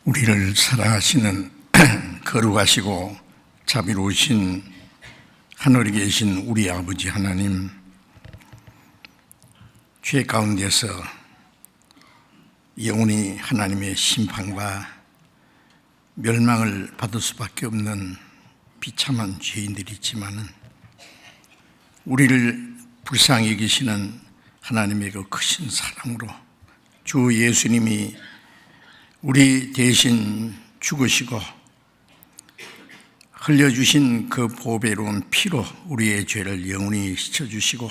우리를 사랑하시는 거룩하시고 자비로우신 하늘에 계신 우리 아버지 하나님, 죄 가운데서 영원히 하나님의 심판과 멸망을 받을 수밖에 없는 비참한 죄인들이지만은 우리를 불쌍히 여기시는 하나님의 그 크신 사랑으로 주 예수님이 우리 대신 죽으시고 흘려주신 그 보배로운 피로 우리의 죄를 영원히 씻어주시고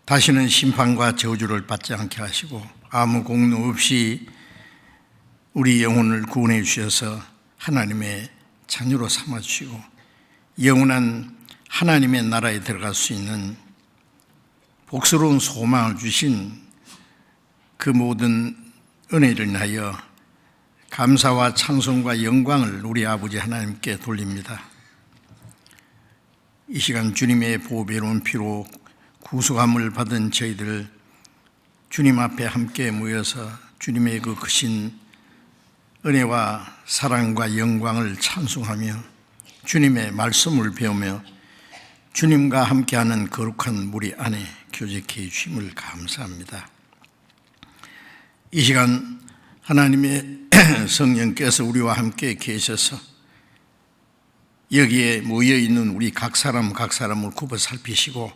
다시는 심판과 저주를 받지 않게 하시고 아무 공로 없이 우리 영혼을 구원해 주셔서 하나님의 자녀로 삼아주시고 영원한 하나님의 나라에 들어갈 수 있는 복스러운 소망을 주신 그 모든 은혜를 인하여 감사와 찬송과 영광을 우리 아버지 하나님께 돌립니다. 이 시간 주님의 보배로운 피로 구속함을 받은 저희들 주님 앞에 함께 모여서 주님의 그 크신 은혜와 사랑과 영광을 찬송하며 주님의 말씀을 배우며 주님과 함께하는 거룩한 무리 안에 교제케 해주심을 감사합니다. 이 시간 하나님의 성령께서 우리와 함께 계셔서 여기에 모여있는 우리 각 사람을 굽어 살피시고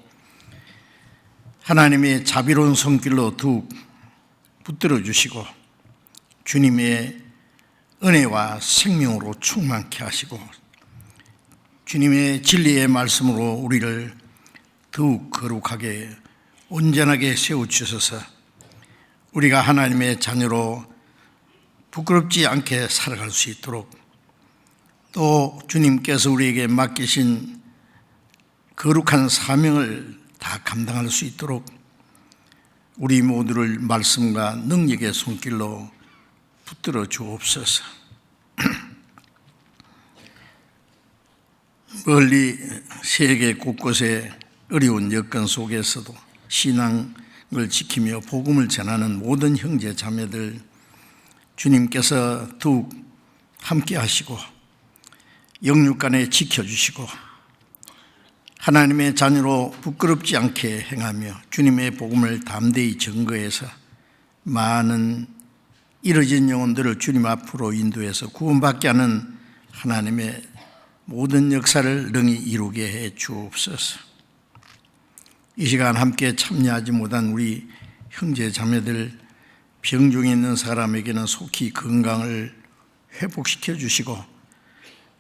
하나님의 자비로운 손길로 더욱 붙들어 주시고 주님의 은혜와 생명으로 충만케 하시고 주님의 진리의 말씀으로 우리를 더욱 거룩하게 온전하게 세워주셔서 우리가 하나님의 자녀로 부끄럽지 않게 살아갈 수 있도록 또 주님께서 우리에게 맡기신 거룩한 사명을 다 감당할 수 있도록 우리 모두를 말씀과 능력의 손길로 붙들어 주옵소서. 멀리 세계 곳곳의 어려운 여건 속에서도 신앙을 지키며 복음을 전하는 모든 형제 자매들 주님께서 더욱 함께 하시고 영육간에 지켜주시고 하나님의 자녀로 부끄럽지 않게 행하며 주님의 복음을 담대히 증거해서 많은 잃어진 영혼들을 주님 앞으로 인도해서 구원받게 하는 하나님의 모든 역사를 능히 이루게 해 주옵소서. 이 시간 함께 참여하지 못한 우리 형제 자매들 병중에 있는 사람에게는 속히 건강을 회복시켜 주시고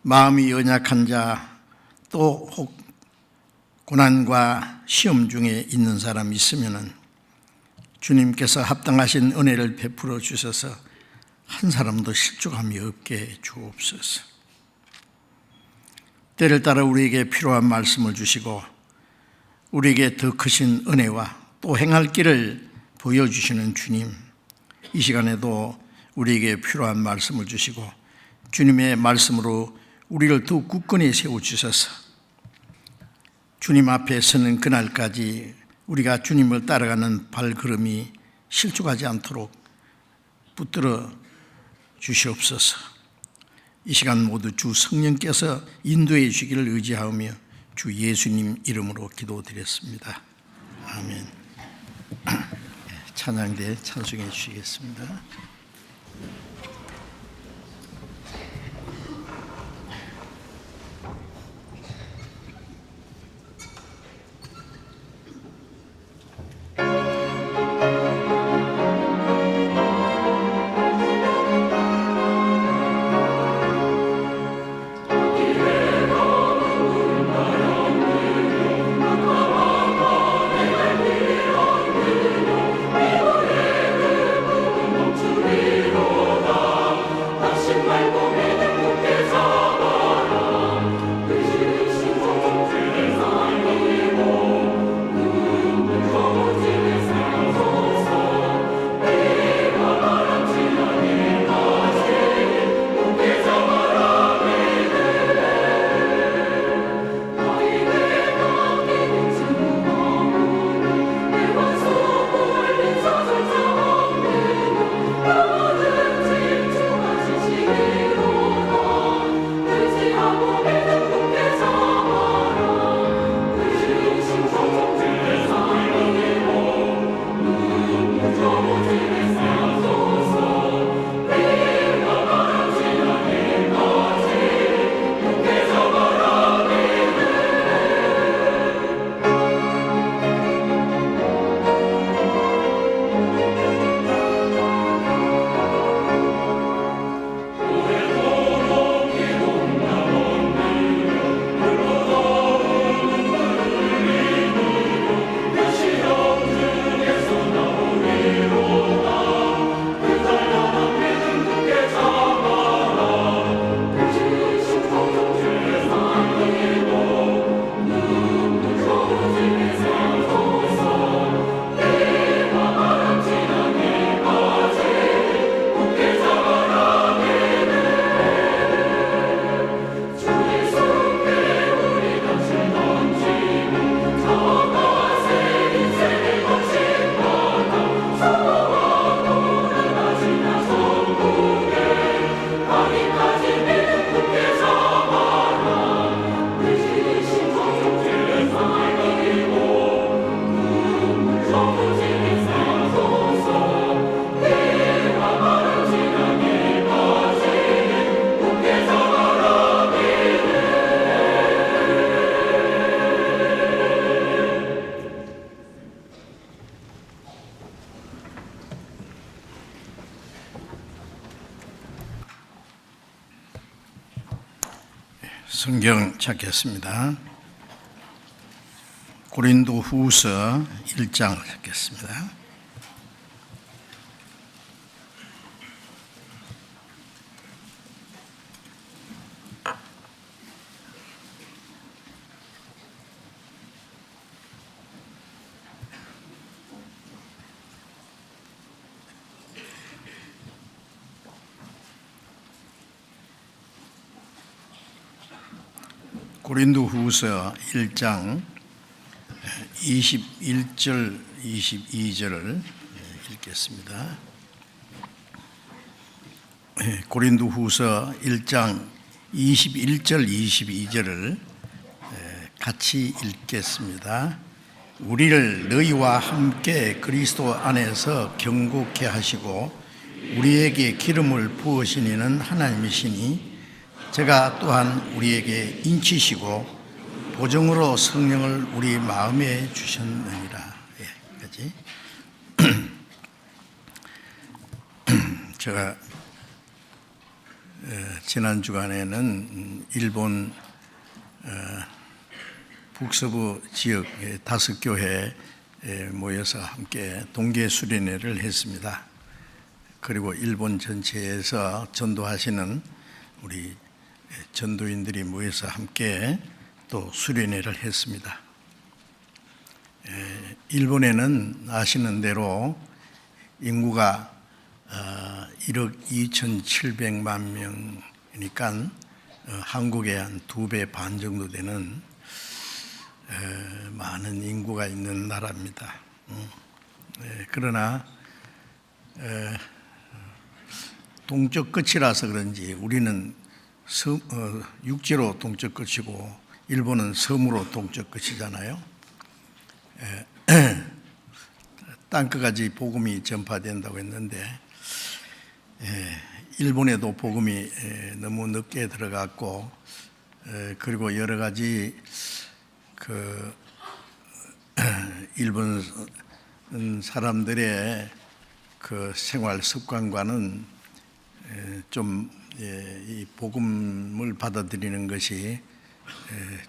마음이 연약한 자 또 혹 고난과 시험 중에 있는 사람이 있으면 주님께서 합당하신 은혜를 베풀어 주셔서 한 사람도 실족함이 없게 해 주옵소서. 때를 따라 우리에게 필요한 말씀을 주시고 우리에게 더 크신 은혜와 또 행할 길을 보여주시는 주님, 이 시간에도 우리에게 필요한 말씀을 주시고 주님의 말씀으로 우리를 더욱 굳건히 세워주셔서 주님 앞에 서는 그날까지 우리가 주님을 따라가는 발걸음이 실족하지 않도록 붙들어 주시옵소서. 이 시간 모두 주 성령께서 인도해 주시기를 의지하며 주 예수님 이름으로 기도드렸습니다. 아멘. 찬양대 찬송해 주시겠습니다. 주위로 성경 찾겠습니다. 고린도후서 1장 찾겠습니다. 고린도후서 1장 21절 22절을 읽겠습니다. 고린도후서 1장 21절 22절을 같이 읽겠습니다. 우리를 너희와 함께 그리스도 안에서 경고케 하시고 우리에게 기름을 부으시니는 하나님이시니 제가 또한 우리에게 인치시고 보증으로 성령을 우리 마음에 주셨느니라. 여기까지. 제가 지난 주간에는 일본 북서부 지역 5교회에 모여서 함께 동계 수련회를 했습니다. 그리고 일본 전체에서 전도하시는 우리 전도인들이 모여서 함께 또 수련회를 했습니다. 일본에는 아시는 대로 인구가 1억 2,700만 명이니까 한국의 한 2배 반 정도 되는 많은 인구가 있는 나라입니다. 그러나 동쪽 끝이라서 그런지 우리는 육지로 동쪽 끝이고 일본은 섬으로 동쪽 끝이잖아요. 땅끝까지 복음이 전파된다고 했는데 일본에도 복음이 너무 늦게 들어갔고 그리고 여러 가지 일본 사람들의 생활 습관과는 좀 이 복음을 받아들이는 것이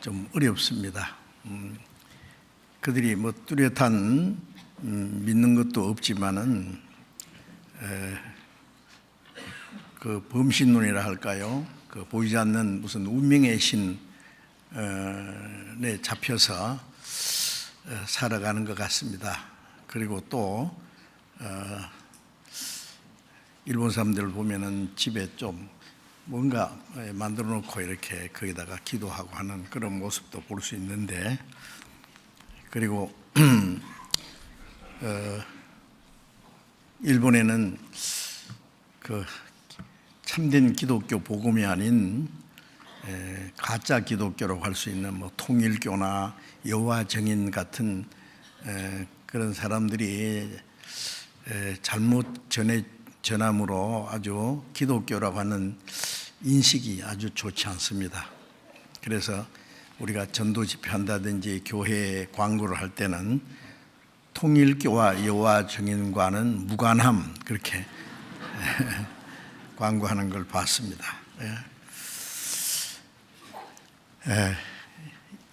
좀 어렵습니다. 그들이 뭐 뚜렷한 믿는 것도 없지만은 그 범신론이라 할까요? 그 보이지 않는 무슨 운명의 신에 잡혀서 살아가는 것 같습니다. 그리고 또 일본 사람들을 보면은 집에 좀 뭔가 만들어 놓고 이렇게 거기다가 기도하고 하는 그런 모습도 볼 수 있는데, 그리고 일본에는 그 참된 기독교 복음이 아닌 가짜 기독교라고 할 수 있는 뭐 통일교나 여호와 증인 같은 그런 사람들이 잘못 전함으로 아주 기독교라고 하는 인식이 아주 좋지 않습니다. 그래서 우리가 전도 집회한다든지 교회 광고를 할 때는 통일교와 여호와 증인과는 무관함 그렇게 광고하는 걸 봤습니다.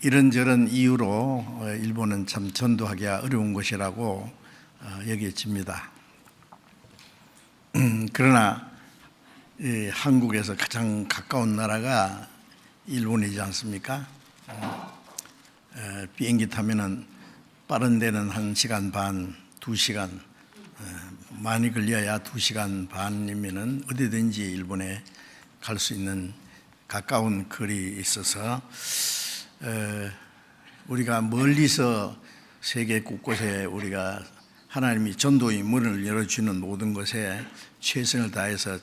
이런저런 이유로 일본은 참 전도하기가 어려운 것이라고 여겨집니다. 그러나 한국에서 가장 가까운 나라가 일본이지 않습니까? 비행기 타면은 빠른 데는 1시간 반, 2시간, 많이 걸려야 2시간 반이면은 어디든지 일본에 갈 수 있는 가까운 거리 있어서 우리가 멀리서 세계 곳곳에 우리가 하나님이 전도의 문을 열어주는 모든 것에 최선을 다해서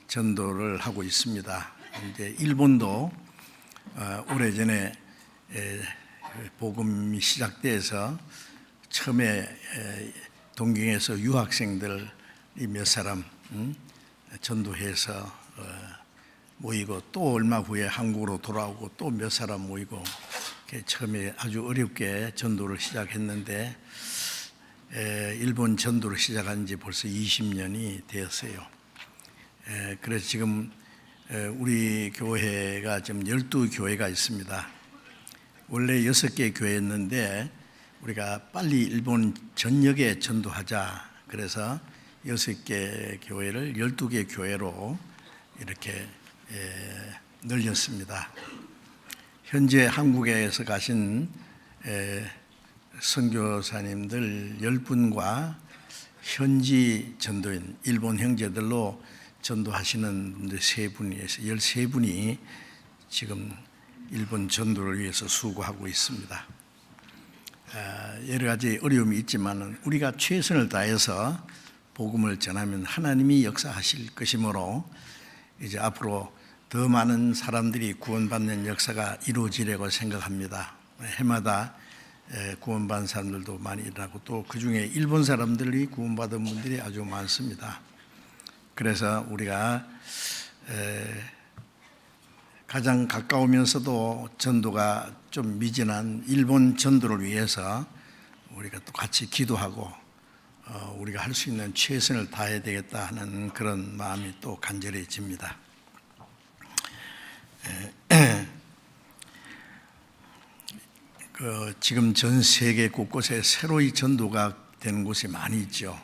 전도를 하고 있습니다. 이제 일본도 오래전에 복음이 시작돼서 처음에 동경에서 유학생들이 몇 사람 전도해서 모이고 또 얼마 후에 한국으로 돌아오고 또 몇 사람 모이고 처음에 아주 어렵게 전도를 시작했는데 일본 전도를 시작한 지 벌써 20년이 되었어요. 그래서 지금 우리 교회가 지금 12교회가 있습니다. 원래 6개 교회였는데 우리가 빨리 일본 전역에 전도하자. 그래서 6개 교회를 12개 교회로 이렇게 늘렸습니다. 현재 한국에서 가신 선교사님들 10분과 현지 전도인 일본 형제들로 전도하시는 분들 3분에서 13분이 지금 일본 전도를 위해서 수고하고 있습니다. 여러 가지 어려움이 있지만 우리가 최선을 다해서 복음을 전하면 하나님이 역사하실 것이므로 이제 앞으로 더 많은 사람들이 구원받는 역사가 이루어지려고 생각합니다. 해마다 구원받은 사람들도 많이 일어나고 또 그중에 일본 사람들이 구원받은 분들이 아주 많습니다. 그래서 우리가 가장 가까우면서도 전도가 좀 미진한 일본 전도를 위해서 우리가 또 같이 기도하고 우리가 할 수 있는 최선을 다해야 되겠다 하는 그런 마음이 또 간절해집니다. 지금 전 세계 곳곳에 새로이 전도가 되는 곳이 많이 있죠.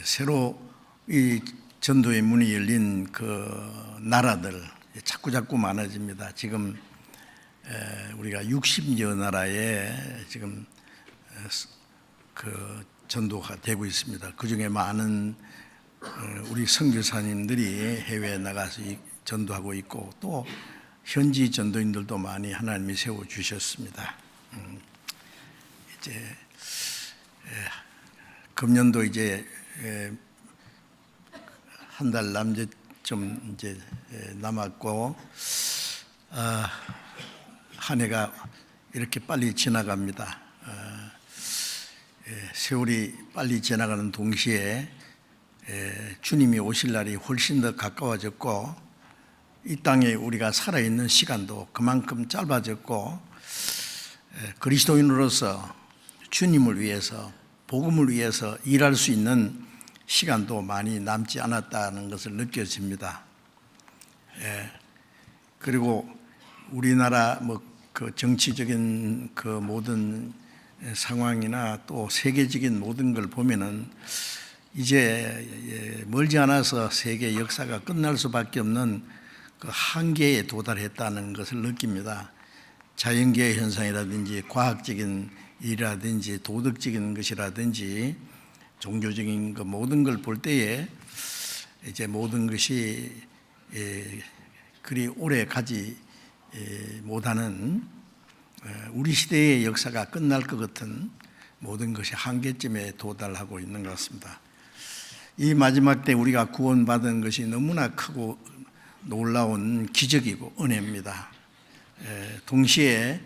새로 이 전도의 문이 열린 그 나라들 자꾸 많아집니다. 지금 우리가 60여 나라에 지금 그 전도가 되고 있습니다. 그 중에 많은 우리 선교사님들이 해외에 나가서 전도하고 있고 또 현지 전도인들도 많이 하나님이 세워 주셨습니다. 이제 금년도 이제 한 달 남짓 좀 이제 남았고 한 해가 이렇게 빨리 지나갑니다. 세월이 빨리 지나가는 동시에 주님이 오실 날이 훨씬 더 가까워졌고 이 땅에 우리가 살아있는 시간도 그만큼 짧아졌고 그리스도인으로서 주님을 위해서 복음을 위해서 일할 수 있는 시간도 많이 남지 않았다는 것을 느껴집니다. 그리고 우리나라 그 정치적인 그 모든 상황이나 또 세계적인 모든 걸 보면은 이제 멀지 않아서 세계 역사가 끝날 수밖에 없는 그 한계에 도달했다는 것을 느낍니다. 자연계의 현상이라든지 과학적인 일이라든지 도덕적인 것이라든지 종교적인 그 모든 걸 볼 때에 이제 모든 것이 그리 오래 가지 못하는 우리 시대의 역사가 끝날 것 같은 모든 것이 한계점에 도달하고 있는 것 같습니다. 이 마지막 때 우리가 구원받은 것이 너무나 크고 놀라운 기적이고 은혜입니다. 동시에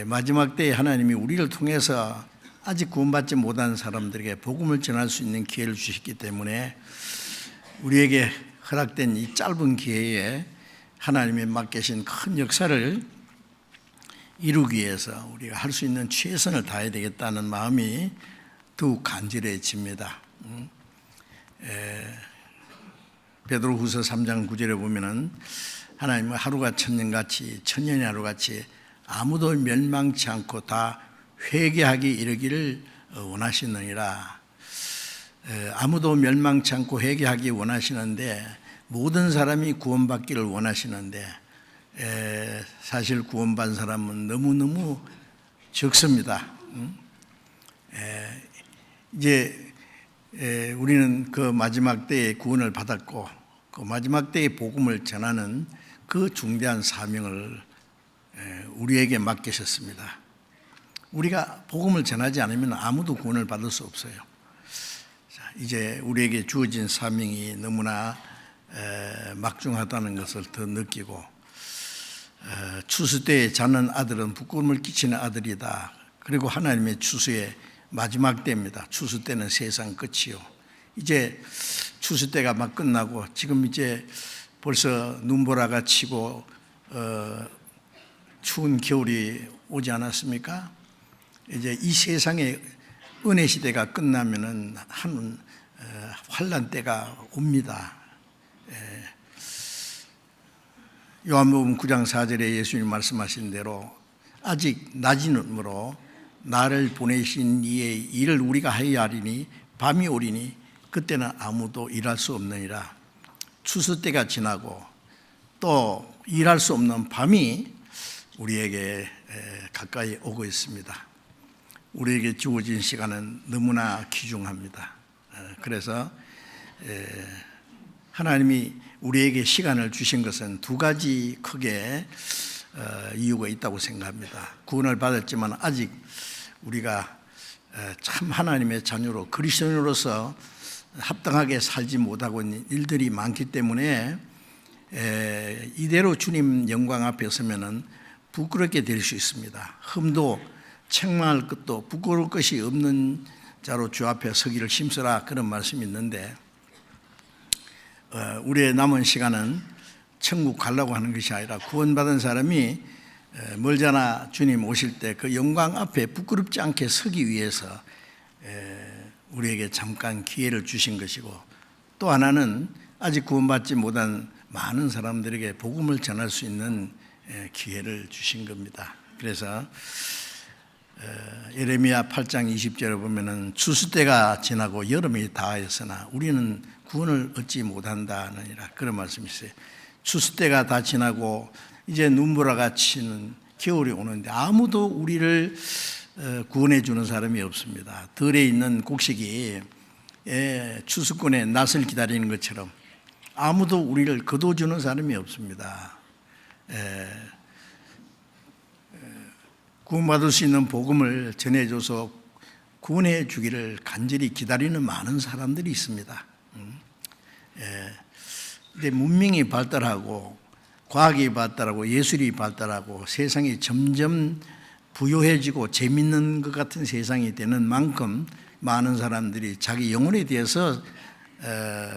마지막 때에 하나님이 우리를 통해서 아직 구원받지 못한 사람들에게 복음을 전할 수 있는 기회를 주셨기 때문에 우리에게 허락된 이 짧은 기회에 하나님이 맡기신 큰 역사를 이루기 위해서 우리가 할 수 있는 최선을 다해야 되겠다는 마음이 더욱 간절해집니다. 베드로후서 3장 9절에 보면은 하나님은 하루가 천년같이 천년이 하루같이 아무도 멸망치 않고 다 회개하기 이르기를 원하시느니라. 아무도 멸망치 않고 회개하기 원하시는데 모든 사람이 구원받기를 원하시는데 사실 구원받은 사람은 너무너무 적습니다. 이제 우리는 그 마지막 때에 구원을 받았고 그 마지막 때의 복음을 전하는 그 중대한 사명을 우리에게 맡기셨습니다. 우리가 복음을 전하지 않으면 아무도 구원을 받을 수 없어요. 이제 우리에게 주어진 사명이 너무나 막중하다는 것을 더 느끼고 추수 때에 자는 아들은 부끄러움을 끼치는 아들이다. 그리고 하나님의 추수의 마지막 때입니다. 추수 때는 세상 끝이요. 이제 추수 때가 막 끝나고 지금 이제 벌써 눈보라가 치고 추운 겨울이 오지 않았습니까? 이제 이 세상의 은혜 시대가 끝나면은 한 환란 때가 옵니다. 요한복음 9장 4절에 예수님 말씀하신 대로 아직 낮이므로 나를 보내신 이의 일을 우리가 하여야 하리니 밤이 오리니 그때는 아무도 일할 수 없느니라. 추수 때가 지나고 또 일할 수 없는 밤이 우리에게 가까이 오고 있습니다. 우리에게 주어진 시간은 너무나 귀중합니다. 그래서 하나님이 우리에게 시간을 주신 것은 두 가지 크게 이유가 있다고 생각합니다. 구원을 받았지만 아직 우리가 참 하나님의 자녀로 그리스도인으로서 합당하게 살지 못하고 있는 일들이 많기 때문에 이대로 주님 영광 앞에 서면은 부끄럽게 될 수 있습니다. 흠도 책망할 것도 부끄러울 것이 없는 자로 주 앞에 서기를 힘쓰라, 그런 말씀이 있는데 우리의 남은 시간은 천국 가려고 하는 것이 아니라 구원받은 사람이 멀잖아 주님 오실 때 그 영광 앞에 부끄럽지 않게 서기 위해서 우리에게 잠깐 기회를 주신 것이고, 또 하나는 아직 구원받지 못한 많은 사람들에게 복음을 전할 수 있는 기회를 주신 겁니다. 그래서 예레미야 8장 20절에 보면은 추수 때가 지나고 여름이 다하였으나 우리는 구원을 얻지 못한다느니라, 그런 말씀이 있어요. 추수 때가 다 지나고 이제 눈보라가 치는 겨울이 오는데 아무도 우리를 구원해 주는 사람이 없습니다. 들에 있는 곡식이 추수꾼의 낫을 기다리는 것처럼 아무도 우리를 거둬주는 사람이 없습니다. 구원받을 수 있는 복음을 전해줘서 구원해 주기를 간절히 기다리는 많은 사람들이 있습니다. 근데 문명이 발달하고 과학이 발달하고 예술이 발달하고 세상이 점점 부유해지고 재밌는 것 같은 세상이 되는 만큼 많은 사람들이 자기 영혼에 대해서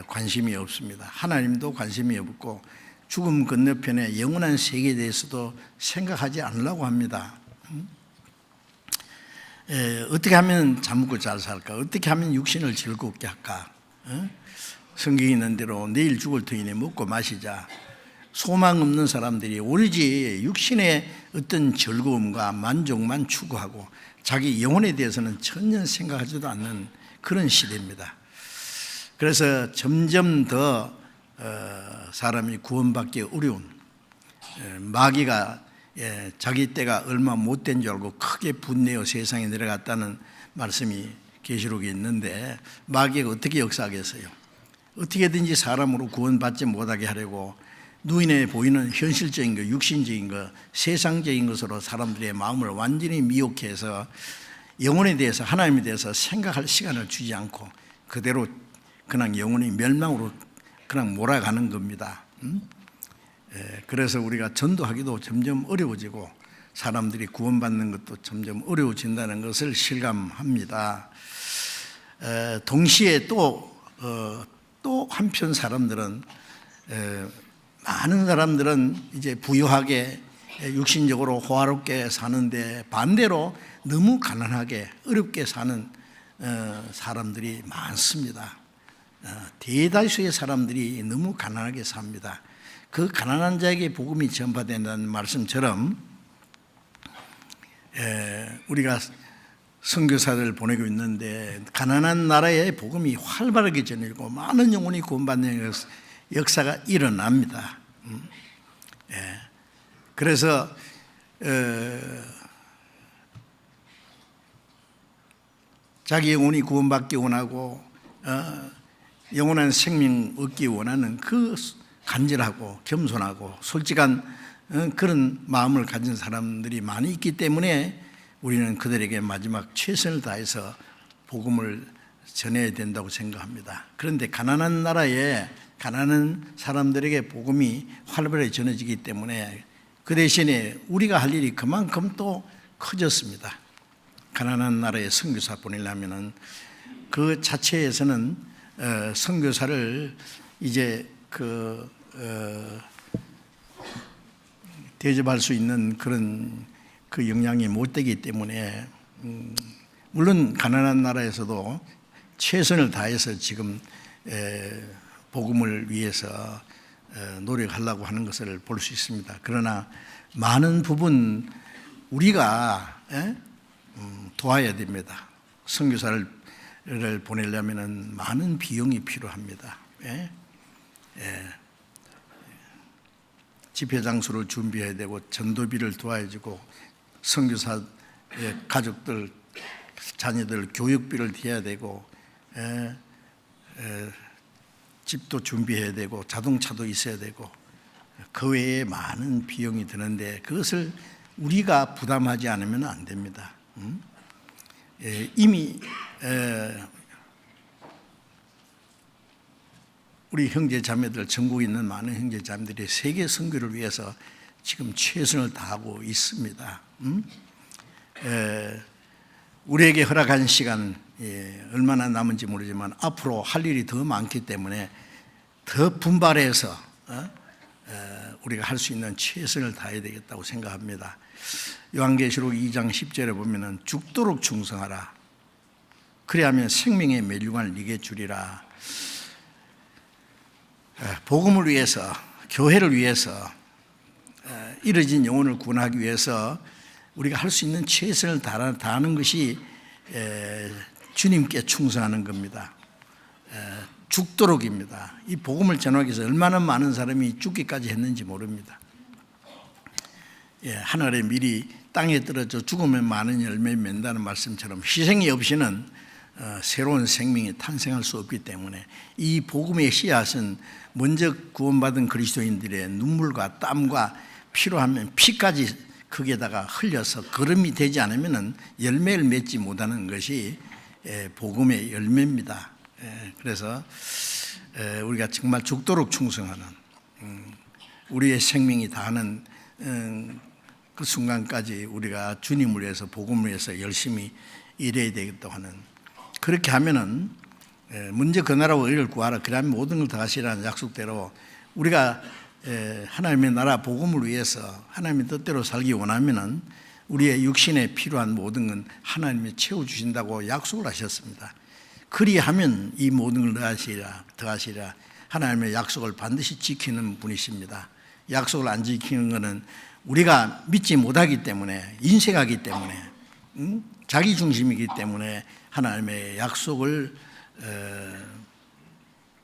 관심이 없습니다. 하나님도 관심이 없고 죽음 건너편에 영원한 세계에 대해서도 생각하지 않으려고 합니다. 어떻게 하면 잘 먹고 잘 살까? 어떻게 하면 육신을 즐겁게 할까? 성경에 있는 대로 내일 죽을 터이니 먹고 마시자. 소망 없는 사람들이 오로지 육신의 어떤 즐거움과 만족만 추구하고 자기 영혼에 대해서는 전혀 생각하지도 않는 그런 시대입니다. 그래서 점점 더 사람이 구원받기 어려운, 마귀가 자기 때가 얼마 못 된 줄 알고 크게 분내어 세상에 내려갔다는 말씀이 계시록에 있는데, 마귀가 어떻게 역사하겠어요? 어떻게든지 사람으로 구원받지 못하게 하려고 눈에 보이는 현실적인 것, 육신적인 것, 세상적인 것으로 사람들의 마음을 완전히 미혹해서 영혼에 대해서, 하나님에 대해서 생각할 시간을 주지 않고 그대로 그냥 영혼이 멸망으로 그냥 몰아가는 겁니다. 그래서 우리가 전도하기도 점점 어려워지고 사람들이 구원받는 것도 점점 어려워진다는 것을 실감합니다. 동시에 또 한편 사람들은, 많은 사람들은 이제 부유하게 육신적으로 호화롭게 사는데 반대로 너무 가난하게 어렵게 사는 사람들이 많습니다. 대다수의 사람들이 너무 가난하게 삽니다. 그 가난한 자에게 복음이 전파된다는 말씀처럼 우리가 선교사들을 보내고 있는데 가난한 나라에 복음이 활발하게 전해지고 많은 영혼이 구원받는 역사가 일어납니다. 그래서 자기 영혼이 구원받기 원하고 영원한 생명 얻기 원하는 그 간절하고 겸손하고 솔직한 그런 마음을 가진 사람들이 많이 있기 때문에 우리는 그들에게 마지막 최선을 다해서 복음을 전해야 된다고 생각합니다. 그런데 가난한 나라에 가난한 사람들에게 복음이 활발하게 전해지기 때문에 그 대신에 우리가 할 일이 그만큼 또 커졌습니다. 가난한 나라에 선교사 보내려면은 그 자체에서는 선교사를 이제 대접할 수 있는 그런 그 역량이 못 되기 때문에 물론 가난한 나라에서도 최선을 다해서 지금 복음을 위해서 노력하려고 하는 것을 볼 수 있습니다. 그러나 많은 부분 우리가 도와야 됩니다. 선교사를 보내려면 많은 비용이 필요합니다. 집회 장소를 준비해야 되고 전도비를 도와야 되고 선교사의 가족들, 자녀들 교육비를 대야 되고 집도 준비해야 되고 자동차도 있어야 되고 그 외에 많은 비용이 드는데 그것을 우리가 부담하지 않으면 안 됩니다. 이미 우리 형제 자매들, 전국에 있는 많은 형제 자매들이 세계 선교를 위해서 지금 최선을 다하고 있습니다. 우리에게 허락한 시간 얼마나 남은지 모르지만 앞으로 할 일이 더 많기 때문에 더 분발해서 우리가 할 수 있는 최선을 다해야 되겠다고 생각합니다. 요한계시록 2장 10절에 보면은 죽도록 충성하라. 그래야면 생명의 멸류관을 네게 주리라. 복음을 위해서, 교회를 위해서, 잃어진 영혼을 구원하기 위해서 우리가 할 수 있는 최선을 다하는 것이 주님께 충성하는 겁니다. 죽도록입니다. 이 복음을 전하기 위해서 얼마나 많은 사람이 죽기까지 했는지 모릅니다. 하늘에 미리 땅에 떨어져 죽으면 많은 열매를 맺는다는 말씀처럼 희생이 없이는 새로운 생명이 탄생할 수 없기 때문에 이 복음의 씨앗은 먼저 구원받은 그리스도인들의 눈물과 땀과 필요하면 피까지 거기에다가 흘려서 거름이 되지 않으면 열매를 맺지 못하는 것이 복음의 열매입니다. 그래서 우리가 정말 죽도록 충성하는 우리의 생명이 다하는 그 순간까지 우리가 주님을 위해서 복음을 위해서 열심히 일해야 되겠다고 하는, 그렇게 하면은 먼저 그 나라와 의를 구하라 그러면 모든 걸 다 하시라는 약속대로 우리가 하나님의 나라 복음을 위해서 하나님의 뜻대로 살기 원하면은 우리의 육신에 필요한 모든 건 하나님이 채워주신다고 약속을 하셨습니다. 그리하면 이 모든 걸 더하시라. 하나님의 약속을 반드시 지키는 분이십니다. 약속을 안 지키는 것은 우리가 믿지 못하기 때문에, 인색하기 때문에, 자기중심이기 때문에 하나님의 약속을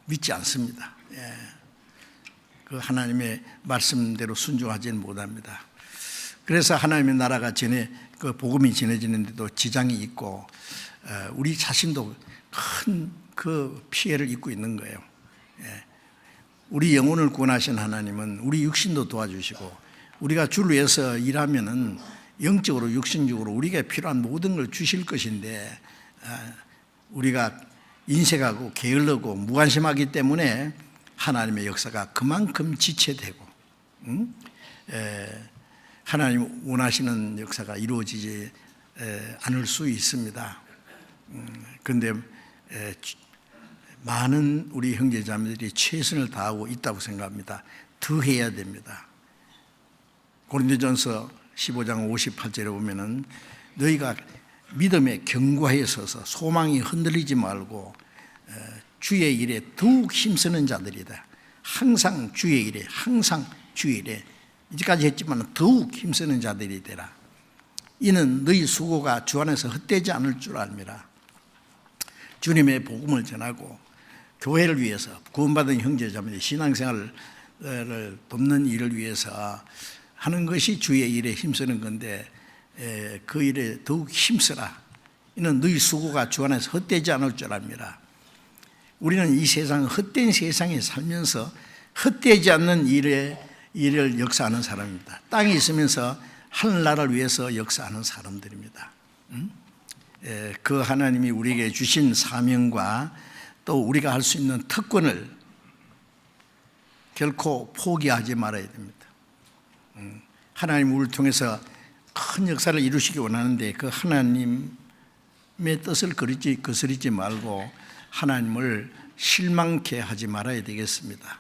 믿지 않습니다. 그 하나님의 말씀대로 순종하지는 못합니다. 그래서 하나님의 나라가 그 복음이 전해지는데도 지장이 있고 우리 자신도 큰 그 피해를 입고 있는 거예요. 우리 영혼을 구원하신 하나님은 우리 육신도 도와주시고 우리가 주를 위해서 일하면은 영적으로 육신적으로 우리가 필요한 모든 걸 주실 것인데 우리가 인색하고 게을르고 무관심하기 때문에 하나님의 역사가 그만큼 지체되고 하나님 원하시는 역사가 이루어지지 않을 수 있습니다. 그런데 많은 우리 형제자매들이 최선을 다하고 있다고 생각합니다. 더 해야 됩니다. 고린도전서 15장 58절에 보면은 너희가 믿음에 견고하게 서서 소망이 흔들리지 말고 주의 일에 더욱 힘쓰는 자들이다. 항상 주의 일에, 항상 주의 일에, 이제까지 했지만 더욱 힘쓰는 자들이 되라. 이는 너희 수고가 주 안에서 헛되지 않을 줄 압니다. 주님의 복음을 전하고 교회를 위해서 구원받은 형제자매의 신앙생활을 돕는 일을 위해서 하는 것이 주의 일에 힘쓰는 건데 그 일에 더욱 힘쓰라. 이는 너희 수고가 주 안에서 헛되지 않을 줄 압니다. 우리는 이 세상, 헛된 세상에 살면서 헛되지 않는 일을 역사하는 사람입니다. 땅에 있으면서 하늘나라를 위해서 역사하는 사람들입니다. 그 하나님이 우리에게 주신 사명과 또 우리가 할 수 있는 특권을 결코 포기하지 말아야 됩니다. 하나님 우리를 통해서 큰 역사를 이루시기 원하는데 그 하나님의 뜻을 거스르지 말고 하나님을 실망케 하지 말아야 되겠습니다.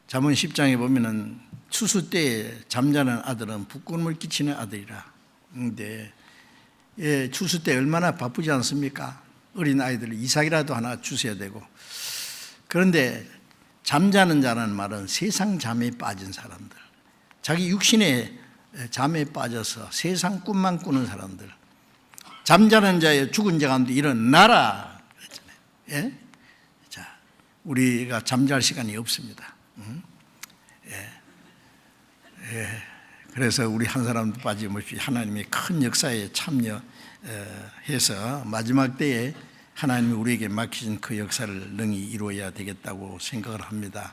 잠언 10장에 보면은 추수 때에 잠자는 아들은 부끄러움을 끼치는 아들이라. 근데 추수 때 얼마나 바쁘지 않습니까? 어린 아이들 이삭이라도 하나 주셔야 되고, 그런데 잠자는 자라는 말은 세상 잠에 빠진 사람들, 자기 육신의 잠에 빠져서 세상 꿈만 꾸는 사람들, 잠자는 자의 죽은 자 가운데 일어나라 그랬잖아요. 예? 자, 우리가 잠잘 시간이 없습니다. 그래서 우리 한 사람도 빠짐없이 하나님의 큰 역사에 참여해서 마지막 때에 하나님이 우리에게 맡기신 그 역사를 능히 이루어야 되겠다고 생각을 합니다.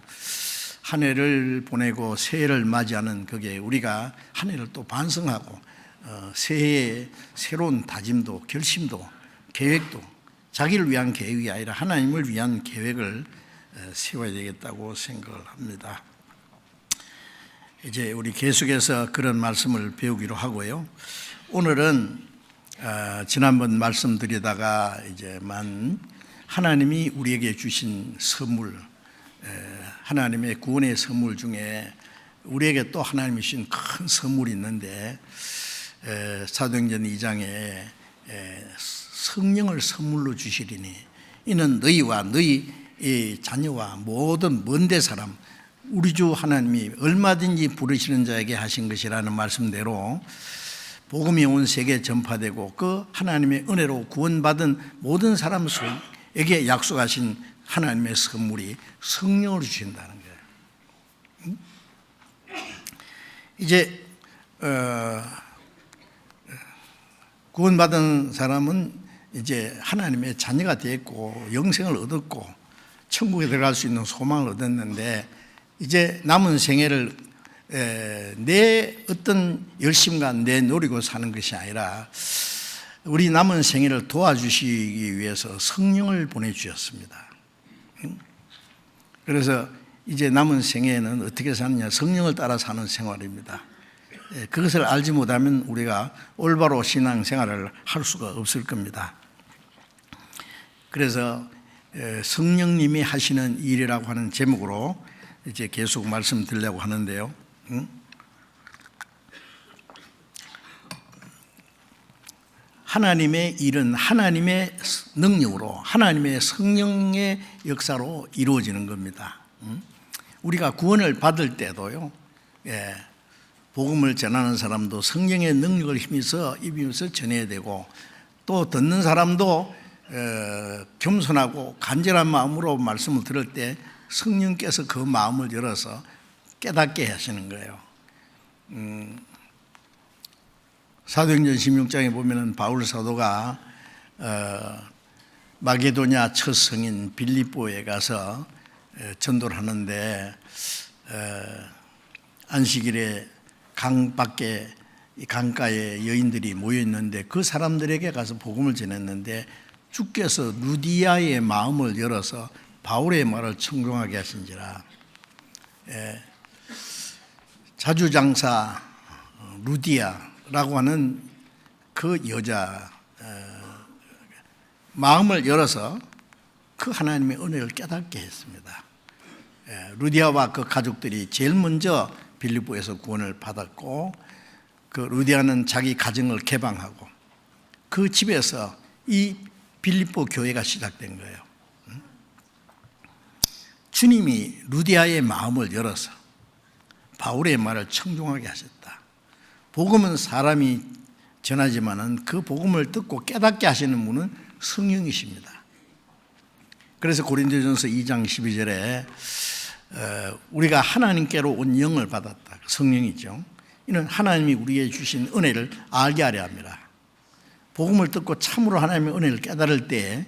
한 해를 보내고 새해를 맞이하는 그게 우리가 한 해를 또 반성하고 새해에 새로운 다짐도 결심도 계획도 자기를 위한 계획이 아니라 하나님을 위한 계획을 세워야 되겠다고 생각을 합니다. 이제 우리 계속해서 그런 말씀을 배우기로 하고요. 오늘은 지난번 말씀드리다가 이제만 하나님이 우리에게 주신 선물, 하나님의 구원의 선물 중에 우리에게 또 하나님이 주신 큰 선물이 있는데 사도행전 2장에 성령을 선물로 주시리니 이는 너희와 너희 자녀와 모든 먼데 사람 우리 주 하나님이 얼마든지 부르시는 자에게 하신 것이라는 말씀대로 복음이 온 세계에 전파되고 그 하나님의 은혜로 구원받은 모든 사람에게 약속하신 하나님의 선물이 성령을 주신다는 거예요. 이제 구원받은 사람은 이제 하나님의 자녀가 됐고 영생을 얻었고 천국에 들어갈 수 있는 소망을 얻었는데 이제 남은 생애를 내 어떤 열심과 내 노리고 사는 것이 아니라 우리 남은 생애를 도와주시기 위해서 성령을 보내주셨습니다. 그래서 이제 남은 생애에는 어떻게 사느냐, 성령을 따라 사는 생활입니다. 그것을 알지 못하면 우리가 올바로 신앙생활을 할 수가 없을 겁니다. 그래서 성령님이 하시는 일이라고 하는 제목으로 이제 계속 말씀드리려고 하는데요. 하나님의 일은 하나님의 능력으로 하나님의 성령의 역사로 이루어지는 겁니다. 우리가 구원을 받을 때도요, 복음을 전하는 사람도 성령의 능력을 입으면서 전해야 되고 또 듣는 사람도 겸손하고 간절한 마음으로 말씀을 들을 때 성령께서 그 마음을 열어서 깨닫게 하시는 거예요. 사도행전 16장에 보면은 바울 사도가 마게도냐 첫 성인 빌립보에 가서 전도를 하는데 안식일에 강가에 여인들이 모여 있는데 그 사람들에게 가서 복음을 전했는데 주께서 루디아의 마음을 열어서 바울의 말을 청종하게 하신지라. 자주장사 루디아라고 하는 그 여자 마음을 열어서 그 하나님의 은혜를 깨닫게 했습니다. 루디아와 그 가족들이 제일 먼저 빌립보에서 구원을 받았고 그 루디아는 자기 가정을 개방하고 그 집에서 이 빌립보 교회가 시작된 거예요. 주님이 루디아의 마음을 열어서 바울의 말을 청종하게 하셨다. 복음은 사람이 전하지만은 그 복음을 듣고 깨닫게 하시는 분은 성령이십니다. 그래서 고린도전서 2장 12절에 우리가 하나님께로 온 영을 받았다. 성령이죠. 이는 하나님이 우리에게 주신 은혜를 알게 하려 합니다. 복음을 듣고 참으로 하나님의 은혜를 깨달을 때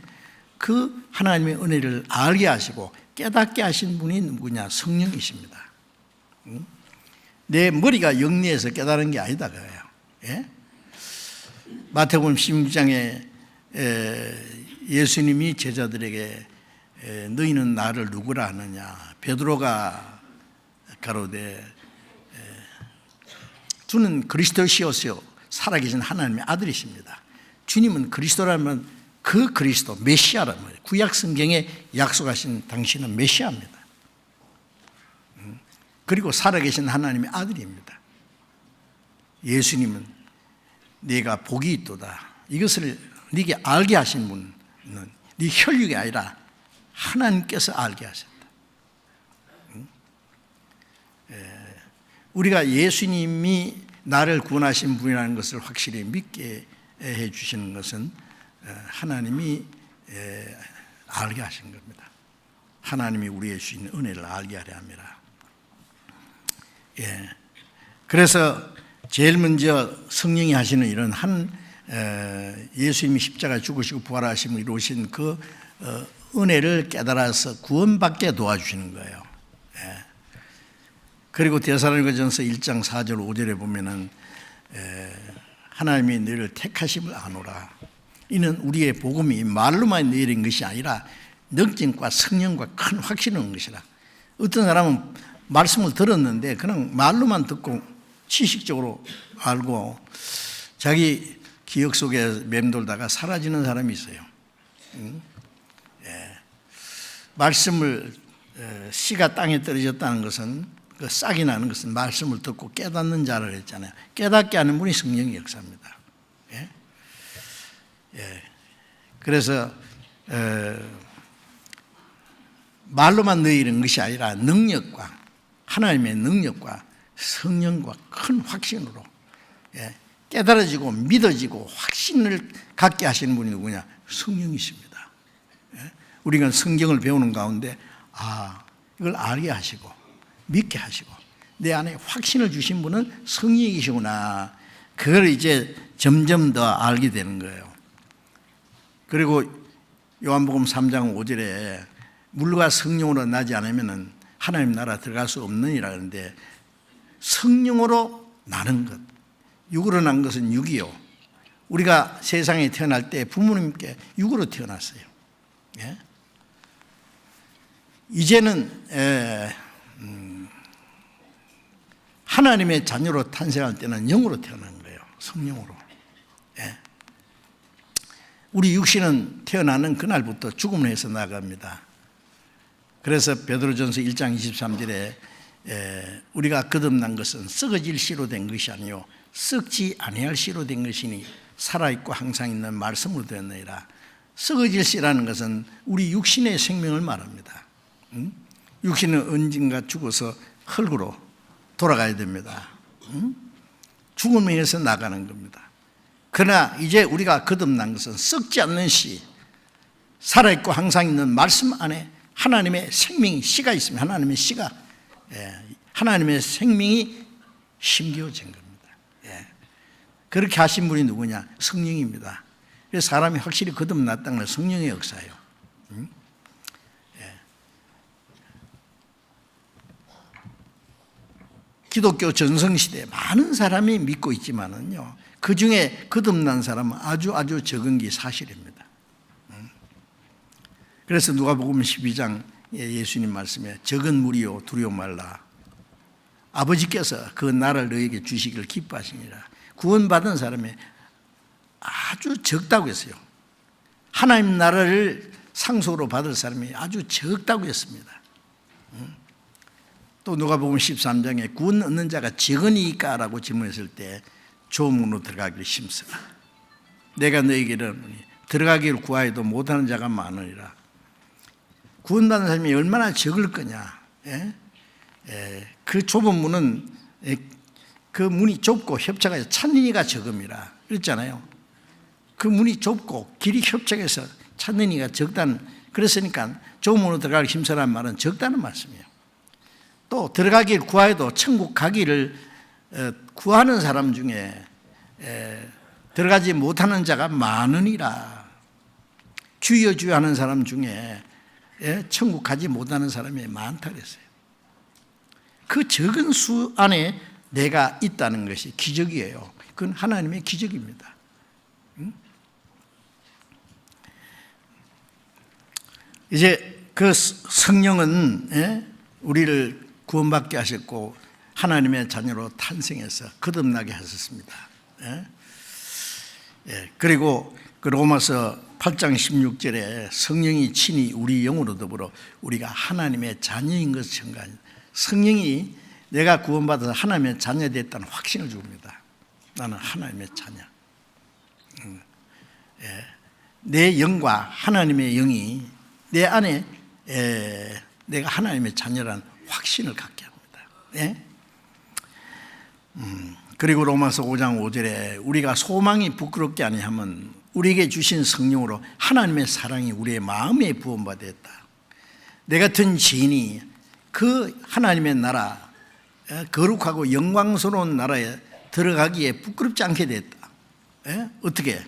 그 하나님의 은혜를 알게 하시고 깨닫게 하신 분이 누구냐? 성령이십니다. 내 머리가 영리해서 깨달은 게 아니다 그래요. 예? 마태복음 16장에 예수님이 제자들에게 너희는 나를 누구라 하느냐? 베드로가 가로되 주는 그리스도시오시오 살아계신 하나님의 아들이십니다. 주님은 그리스도라면 그 그리스도 메시아란 말이에요. 구약 성경에 약속하신 당신은 메시아입니다. 그리고 살아계신 하나님의 아들입니다. 예수님은 네가 복이 있도다. 이것을 네게 알게 하신 분은 네 혈육이 아니라 하나님께서 알게 하셨다. 우리가 예수님이 나를 구원하신 분이라는 것을 확실히 믿게 해 주시는 것은 하나님이 알게 하신 겁니다. 하나님이 우리의 주신 은혜를 알게 하려 함이라. 그래서 제일 먼저 성령이 하시는 일은 예수님이 십자가에 죽으시고 부활하심을 이루신 그 은혜를 깨달아서 구원받게 도와주시는 거예요. 그리고 데살로니가전서 1장 4절 5절에 보면은 하나님이 너희를 택하심을 아노라. 이는 우리의 복음이 말로만 내린 것이 아니라 능증과 성령과 큰 확신을 얻는 것이라. 어떤 사람은 말씀을 들었는데 그냥 말로만 듣고 지식적으로 알고 자기 기억 속에 맴돌다가 사라지는 사람이 있어요. 말씀을 씨가 땅에 떨어졌다는 것은 그 싹이 나는 것은 말씀을 듣고 깨닫는 자를 했잖아요. 깨닫게 하는 분이 성령의 역사입니다. 그래서 말로만 너희는 것이 아니라 능력과 하나님의 능력과 성령과 큰 확신으로 깨달아지고 믿어지고 확신을 갖게 하시는 분이 누구냐? 성령이십니다. 우리가 성경을 배우는 가운데 이걸 알게 하시고 믿게 하시고 내 안에 확신을 주신 분은 성령이시구나. 그걸 이제 점점 더 알게 되는 거예요. 그리고 요한복음 3장 5절에 물과 성령으로 나지 않으면 하나님 나라 들어갈 수 없느니라 하는데 성령으로 나는 것, 육으로 난 것은 육이요. 우리가 세상에 태어날 때 부모님께 육으로 태어났어요. 이제는 하나님의 자녀로 탄생할 때는 영으로 태어난 거예요. 성령으로. 우리 육신은 태어나는 그날부터 죽음을 해서 나갑니다. 그래서 베드로전서 1장 23절에 우리가 거듭난 것은 썩어질 씨로 된 것이 아니요 썩지 아니할 씨로 된 것이니 살아있고 항상 있는 말씀으로 되었느니라. 썩어질 씨라는 것은 우리 육신의 생명을 말합니다. 육신은 언젠가 죽어서 흙으로 돌아가야 됩니다. 죽음에서 나가는 겁니다. 그러나 이제 우리가 거듭난 것은 썩지 않는 씨, 살아있고 항상 있는 말씀 안에 하나님의 생명이 씨가 있으면 하나님의 생명이 심겨진 겁니다. 그렇게 하신 분이 누구냐? 성령입니다. 그래서 사람이 확실히 거듭났다는 건 성령의 역사예요. 기독교 전성시대에 많은 사람이 믿고 있지만은요, 그 중에 거듭난 사람은 아주 적은 게 사실입니다. 그래서 누가복음 12장 예수님 말씀에 적은 무리요 두려워 말라. 아버지께서 그 나라를 너에게 주시기를 기뻐하시니라. 구원받은 사람이 아주 적다고 했어요. 하나님 나라를 상속으로 받을 사람이 아주 적다고 했습니다. 또 누가복음 13장에 구원 얻는 자가 적으니까라고 질문했을 때 조문으로 들어가기를 힘쓰라. 내가 너에게는 들어가기를 구하여도 못하는 자가 많으리라. 구원받는 사람이 얼마나 적을 거냐. 그 좁은 문은 그 문이 좁고 협착해서 찾는 이가 적음이라 그랬잖아요. 그 문이 좁고 길이 협착해서 찾는 이가 적다는, 그랬으니까 좁은 문으로 들어가기 힘쓰라는 말은 적다는 말씀이에요. 또 들어가길 구하여도 천국 가기를 구하는 사람 중에 들어가지 못하는 자가 많으니라. 주여 주여 하는 사람 중에 천국 가지 못하는 사람이 많다 그랬어요. 그 적은 수 안에 내가 있다는 것이 기적이에요. 그건 하나님의 기적입니다. 이제 그 성령은 우리를 구원받게 하셨고 하나님의 자녀로 탄생해서 거듭나게 하셨습니다. 그리고 그 로마서 8장 16절에 성령이 친히 우리 영으로 더불어 우리가 하나님의 자녀인 것을 증거합니다. 성령이 내가 구원받아서 하나님의 자녀 됐다는 확신을 줍니다. 나는 하나님의 자녀. 내 영과 하나님의 영이 내 안에 내가 하나님의 자녀라는 확신을 갖게 합니다. 그리고 로마서 5장 5절에 우리가 소망이 부끄럽게 아니하면 우리에게 주신 성령으로 하나님의 사랑이 우리의 마음에 부음받았다. 내 같은 죄인이 그 하나님의 나라, 거룩하고 영광스러운 나라에 들어가기에 부끄럽지 않게 됐다. 어떻게?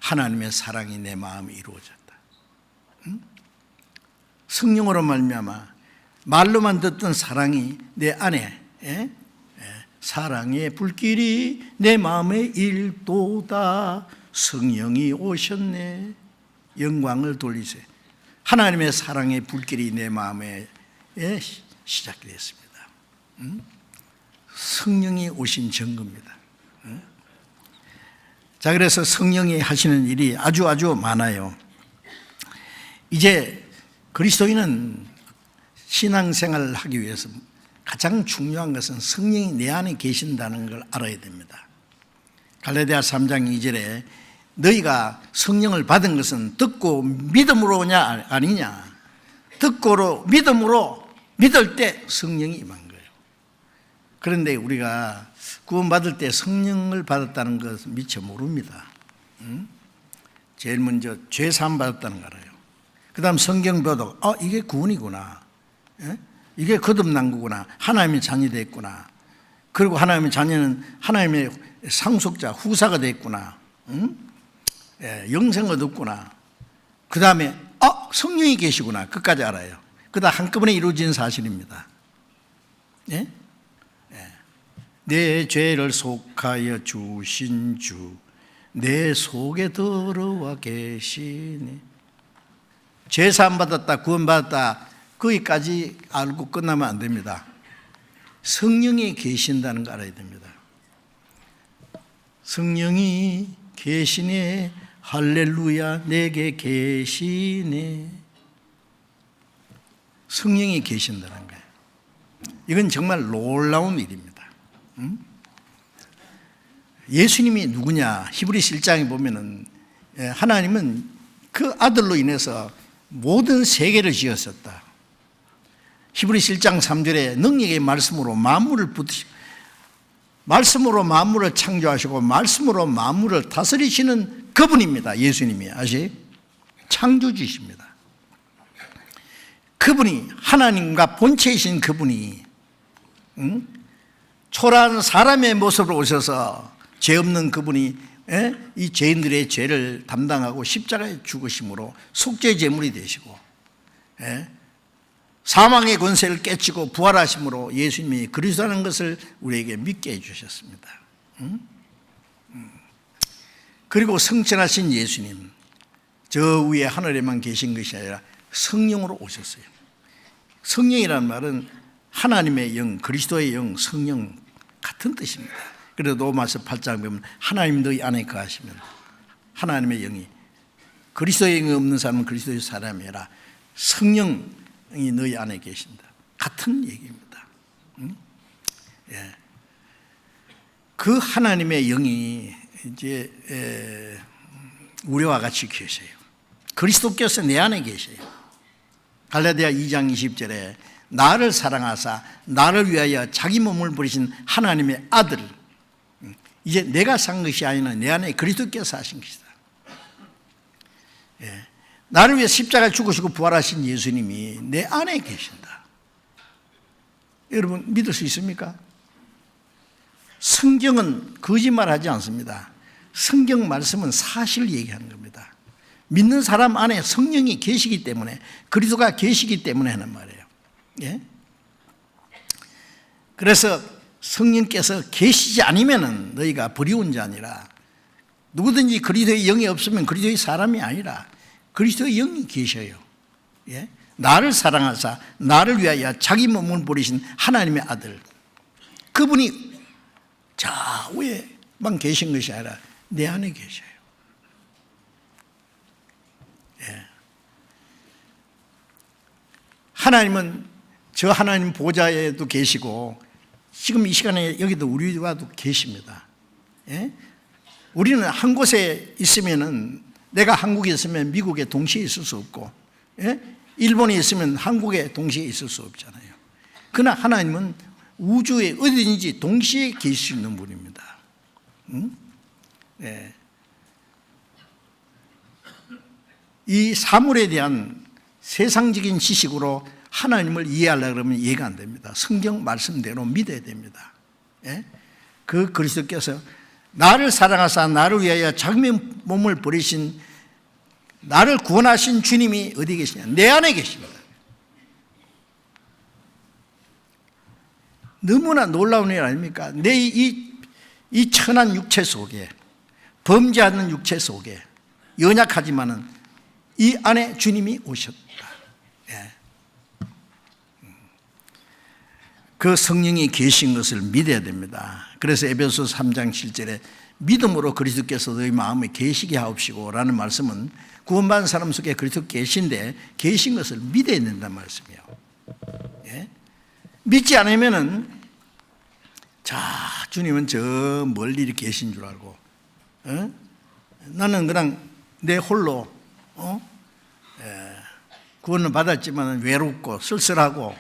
하나님의 사랑이 내 마음에 이루어졌다. 성령으로 말미암아 말로만 듣던 사랑이 내 안에, 사랑의 불길이 내 마음에 일도다. 성령이 오셨네. 영광을 돌리세. 하나님의 사랑의 불길이 내 마음에 시작이 됐습니다. 성령이 오신 증거입니다. 자, 그래서 성령이 하시는 일이 아주 많아요. 이제 그리스도인은 신앙생활을 하기 위해서 가장 중요한 것은 성령이 내 안에 계신다는 걸 알아야 됩니다. 갈라디아 3장 2절에 너희가 성령을 받은 것은 듣고 믿음으로냐 아니냐. 듣고로 믿음으로 믿을 때 성령이 임한 거예요. 그런데 우리가 구원받을 때 성령을 받았다는 것은 미처 모릅니다. 제일 먼저 죄 사함 받았다는 거 알아요. 그 다음 성경 보도 이게 구원이구나. 이게 거듭난 거구나. 하나님의 자녀 됐구나. 그리고 하나님의 자녀는 하나님의 상속자, 후사가 됐구나. 영생을 얻었구나. 그 다음에 성령이 계시구나. 그까지 알아요. 그다 한꺼번에 이루어진 사실입니다. 내 죄를 속하여 주신 주, 내 속에 들어와 계시니. 죄 사함 받았다, 구원 받았다, 거기까지 알고 끝나면 안 됩니다. 성령이 계신다는 거 알아야 됩니다. 성령이 계시네. 할렐루야, 내게 계시네. 성령이 계신다는 거예요. 이건 정말 놀라운 일입니다. 예수님이 누구냐? 히브리서 1장에 보면은 하나님은 그 아들로 인해서 모든 세계를 지었었다. 히브리서 1장 3절에 능력의 말씀으로 만물을 붙이시고 말씀으로 만물을 창조하시고 말씀으로 만물을 다스리시는 그분입니다. 예수님이 창조주이십니다. 그분이 하나님과 본체이신 그분이 초라한 사람의 모습으로 오셔서 죄 없는 그분이 이 죄인들의 죄를 담당하고 십자가에 죽으심으로 속죄 제물이 되시고 사망의 권세를 깨치고 부활하심으로 예수님이 그리스도라는 것을 우리에게 믿게 해주셨습니다. 그리고 성천하신 예수님, 저 위에 하늘에만 계신 것이 아니라 성령으로 오셨어요. 성령이라는 말은 하나님의 영, 그리스도의 영, 성령 같은 뜻입니다. 그래서 로마서 8장 보면 하나님 너희 안에 거하시면 하나님의 영이, 그리스도의 영이 없는 사람은 그리스도의 사람이라 성령이 너희 안에 계신다. 같은 얘기입니다. 그 하나님의 영이 이제 우리와 같이 계세요. 그리스도께서 내 안에 계세요. 갈라디아 2장 20절에 나를 사랑하사 나를 위하여 자기 몸을 버리신 하나님의 아들, 이제 내가 산 것이 아니라 내 안에 그리스도께서 하신 것이다. 나를 위해 십자가에 죽으시고 부활하신 예수님이 내 안에 계신다. 여러분 믿을 수 있습니까? 성경은 거짓말하지 않습니다. 성경 말씀은 사실을 얘기하는 겁니다. 믿는 사람 안에 성령이 계시기 때문에, 그리스도가 계시기 때문에 하는 말이에요. 그래서 성령께서 계시지 않으면 너희가 버리운 자니라. 누구든지 그리스도의 영이 없으면 그리스도의 사람이 아니라 그리스도의 영이 계셔요. 나를 사랑하사 나를 위하여 자기 몸을 버리신 하나님의 아들, 그분이 좌우에만 계신 것이 아니라 내 안에 계셔요. 하나님은 저 하나님 보좌에도 계시고 지금 이 시간에 여기도 우리와도 계십니다. 우리는 한 곳에 있으면은, 내가 한국에 있으면 미국에 동시에 있을 수 없고, 일본에 있으면 한국에 동시에 있을 수 없잖아요. 그러나 하나님은 우주에 어디든지 동시에 계실 수 있는 분입니다. 네. 이 사물에 대한 세상적인 지식으로 하나님을 이해하려고 그러면 이해가 안 됩니다. 성경 말씀대로 믿어야 됩니다. 예? 그 그리스도께서 나를 사랑하사 나를 위하여 자기 몸을 버리신, 나를 구원하신 주님이 어디 계시냐? 내 안에 계십니다. 너무나 놀라운 일 아닙니까? 내 이 천한 육체 속에, 범죄하는 육체 속에, 연약하지만은 이 안에 주님이 오셨다. 예. 그 성령이 계신 것을 믿어야 됩니다. 그래서 에베소 3장 7절에 믿음으로 그리스도께서 너희 마음에 계시게 하옵시고 라는 말씀은 구원받은 사람 속에 그리스도 계신데 계신 것을 믿어야 된다는 말씀이에요. 예? 믿지 않으면은 자, 주님은 저 멀리 이렇게 계신 줄 알고, 나는 그냥 내 홀로 구원을 받았지만 외롭고 쓸쓸하고,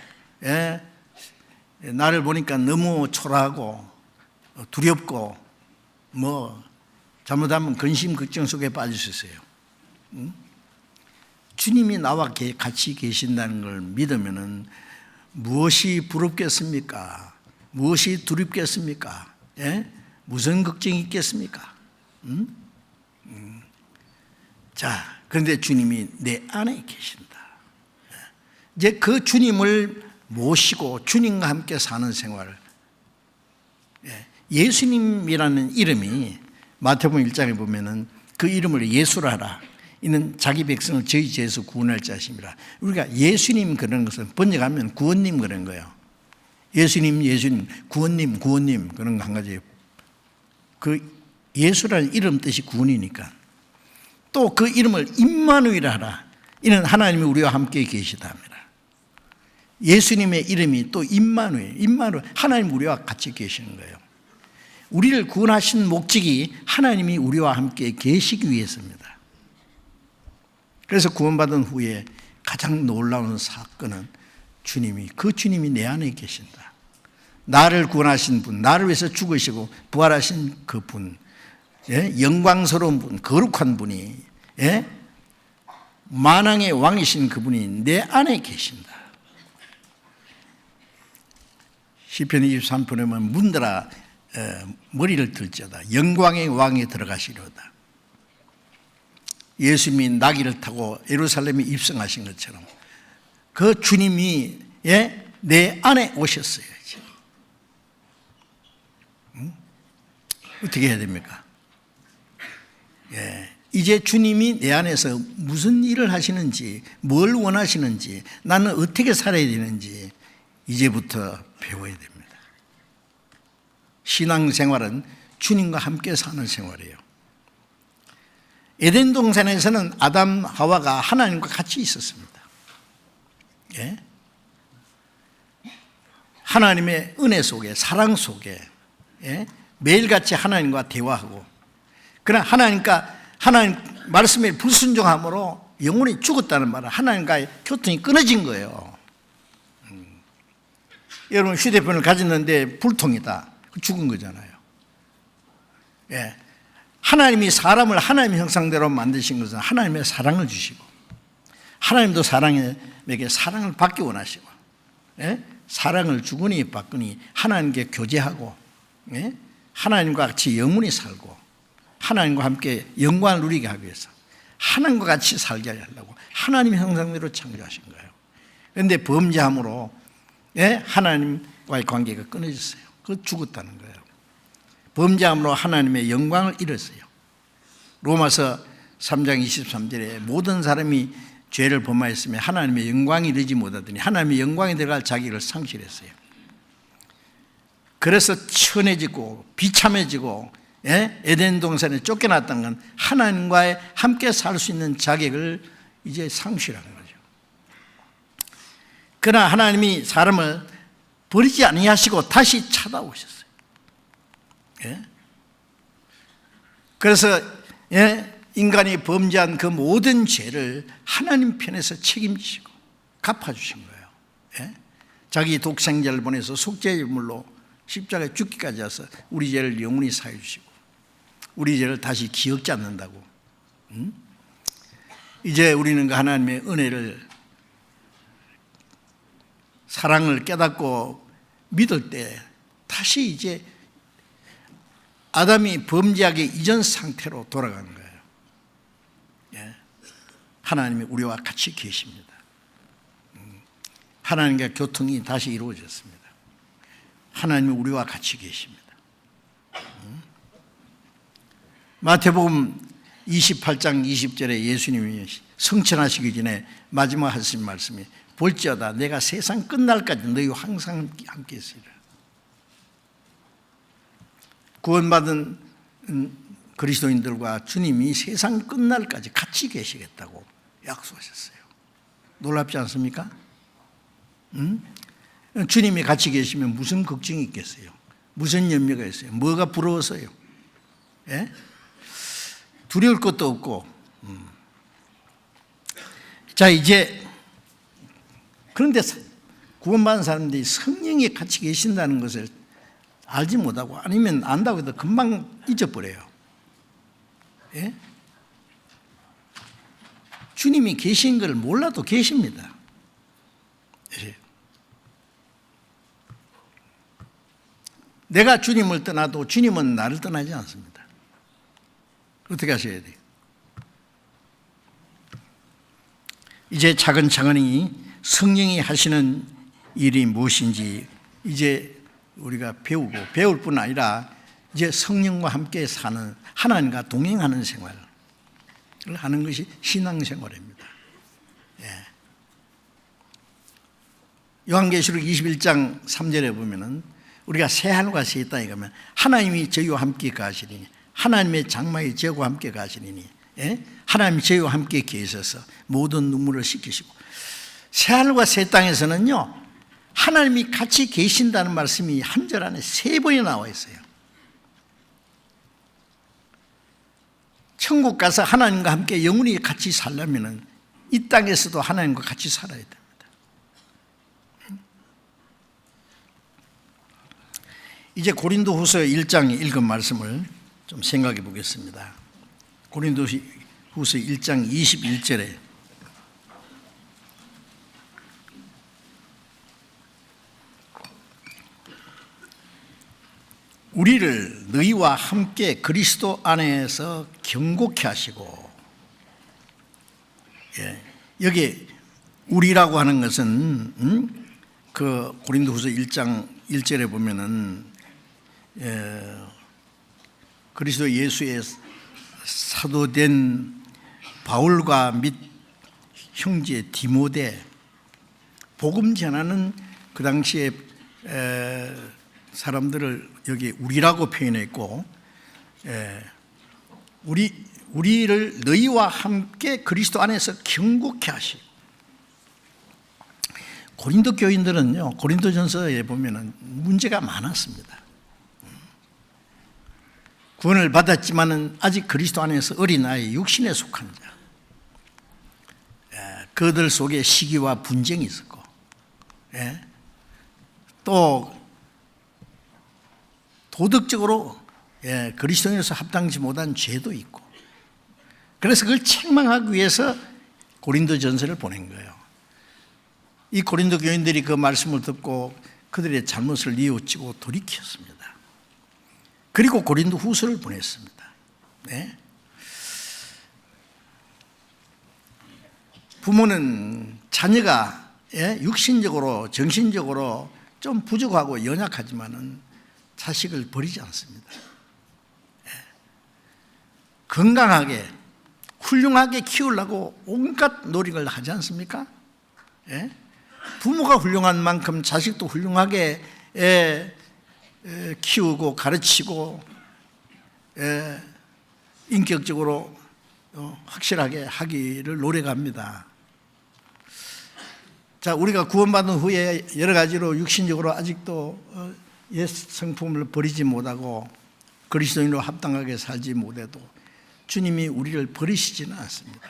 나를 보니까 너무 초라하고 두렵고 뭐 잘못하면 근심 걱정 속에 빠질 수 있어요. 주님이 나와 같이 계신다는 걸 믿으면은 무엇이 부럽겠습니까? 무엇이 두렵겠습니까? 무슨 걱정이 있겠습니까? 자, 그런데 주님이 내 안에 계신다. 이제 그 주님을 모시고 주님과 함께 사는 생활, 예수님이라는 이름이 마태복음 1장에 보면은 그 이름을 예수라 하라. 이는 자기 백성을 저희 죄에서 구원할 자심이라. 우리가 예수님 그런 것은 번역하면 구원님 그런 거예요. 예수님, 구원님 그런 거 한 가지예요. 그 예수라는 이름 뜻이 구원이니까. 또 그 이름을 임마누엘 하라. 이는 하나님이 우리와 함께 계시다 합니다. 예수님의 이름이 또 임마누엘, 하나님 우리와 같이 계시는 거예요. 우리를 구원하신 목적이 하나님이 우리와 함께 계시기 위해서입니다. 그래서 구원받은 후에 가장 놀라운 사건은 그 주님이 내 안에 계신다. 나를 구원하신 분, 나를 위해서 죽으시고 부활하신 그 분, 영광스러운 분, 거룩한 분이, 만왕의 왕이신 그분이 내 안에 계신다. 시편 23편에 보면 문들아 머리를 들지어다 영광의 왕에 들어가시려다. 예수님이 나귀를 타고 예루살렘에 입성하신 것처럼 그 주님이 내 안에 오셨어요. 어떻게 해야 됩니까? 이제 주님이 내 안에서 무슨 일을 하시는지, 뭘 원하시는지, 나는 어떻게 살아야 되는지 이제부터 배워야 됩니다. 신앙생활은 주님과 함께 사는 생활이에요. 에덴 동산에서는 아담 하와가 하나님과 같이 있었습니다. 하나님의 은혜 속에, 사랑 속에 매일같이 하나님과 대화하고, 그러나 하나님 말씀에 불순종함으로 영혼이 죽었다는 말은 하나님과의 교통이 끊어진 거예요. 여러분 휴대폰을 가졌는데 불통이다. 죽은 거잖아요. 하나님이 사람을 하나님의 형상대로 만드신 것은 하나님의 사랑을 주시고, 하나님도 사람에게 사랑을 받기 원하시고, 사랑을 주거니 받거니 하나님께 교제하고, 하나님과 같이 영원히 살고 하나님과 함께 영광을 누리게 하기 위해서 하나님과 같이 살게 하려고 하나님의 형상대로 창조하신 거예요. 그런데 범죄함으로 하나님과의 관계가 끊어졌어요. 그거 죽었다는 거예요. 범죄함으로 하나님의 영광을 잃었어요. 로마서 3장 23절에 모든 사람이 죄를 범하였으며 하나님의 영광이 이르지 못하더니 하나님의 영광에 들어갈 자기를 상실했어요. 그래서 천해지고 비참해지고 에덴 동산에 쫓겨났던 건 하나님과 함께 살 수 있는 자격을 이제 상실한 거죠. 그러나 하나님이 사람을 버리지 아니하시고 다시 찾아오셨어요. 그래서 인간이 범죄한 그 모든 죄를 하나님 편에서 책임지시고 갚아주신 거예요. 자기 독생자를 보내서 속죄제물로 십자가에 죽기까지 와서 우리 죄를 영원히 사해 주시고 우리 죄를 다시 기억지 않는다고. 이제 우리는 그 하나님의 은혜를, 사랑을 깨닫고 믿을 때 다시 이제 아담이 범죄하기 이전 상태로 돌아가는 거예요. 하나님이 우리와 같이 계십니다. 하나님과 교통이 다시 이루어졌습니다. 하나님이 우리와 같이 계십니다. 마태복음 28장 20절에 예수님이 성천하시기 전에 마지막 하신 말씀이 볼지어다 내가 세상 끝날까지 너희와 항상 함께 있으리라. 구원받은 그리스도인들과 주님이 세상 끝날까지 같이 계시겠다고 약속하셨어요. 놀랍지 않습니까? 주님이 같이 계시면 무슨 걱정이 있겠어요? 무슨 염려가 있어요? 뭐가 부러워서요? 예? 두려울 것도 없고. 자, 이제 그런데 구원받은 사람들이 성령이 같이 계신다는 것을 알지 못하고, 아니면 안다고 해도 금방 잊어버려요. 예? 주님이 계신 걸 몰라도 계십니다. 예. 내가 주님을 떠나도 주님은 나를 떠나지 않습니다. 어떻게 하셔야 돼요? 이제 차근차근히 성령이 하시는 일이 무엇인지 이제 우리가 배우고, 배울 뿐 아니라 이제 성령과 함께 사는, 하나님과 동행하는 생활을 하는 것이 신앙생활입니다. 예. 요한계시록 21장 3절에 보면은 우리가 새 하늘과 새 땅에 가면 하나님이 저희와 함께 가시리니, 하나님의 장막이 저희와 함께 가시리니, 예? 하나님이 저희와 함께 계셔서 모든 눈물을 씻기시고. 새 하늘과 새 땅에서는요, 하나님이 같이 계신다는 말씀이 한 절 안에 3번이 나와 있어요. 천국 가서 하나님과 함께 영원히 같이 살려면 이 땅에서도 하나님과 같이 살아야 됩니다. 이제 고린도후서 1장 읽은 말씀을 좀 생각해 보겠습니다. 고린도후서 1장 21절에 우리를 너희와 함께 그리스도 안에서 경고케 하시고. 예, 여기 우리라고 하는 것은 그 고린도후서 1장 1절에 보면은 그리스도 예수의 사도된 바울과 및 형제 디모데, 복음 전하는 그 당시에 사람들을 여기 우리라고 표현했고, 우리를 너희와 함께 그리스도 안에서 경고케 하시고. 고린도 교인들은요, 고린도전서에 보면은 문제가 많았습니다. 구원을 받았지만은 아직 그리스도 안에서 어린아이, 육신에 속한 자, 그들 속에 시기와 분쟁이 있었고, 또 도덕적으로 그리스도인으로서 합당치 못한 죄도 있고, 그래서 그걸 책망하기 위해서 고린도전서를 보낸 거예요. 이 고린도 교인들이 그 말씀을 듣고 그들의 잘못을 뉘우치고 돌이켰습니다. 그리고 고린도 후서를 보냈습니다. 네. 부모는 자녀가 육신적으로, 정신적으로 좀 부족하고 연약하지만은 자식을 버리지 않습니다. 건강하게, 훌륭하게 키우려고 온갖 노력을 하지 않습니까? 부모가 훌륭한 만큼 자식도 훌륭하게 키우고 가르치고 인격적으로 확실하게 하기를 노력합니다. 자, 우리가 구원받은 후에 여러 가지로 육신적으로 아직도 옛 성품을 버리지 못하고 그리스도인으로 합당하게 살지 못해도 주님이 우리를 버리시지는 않습니다.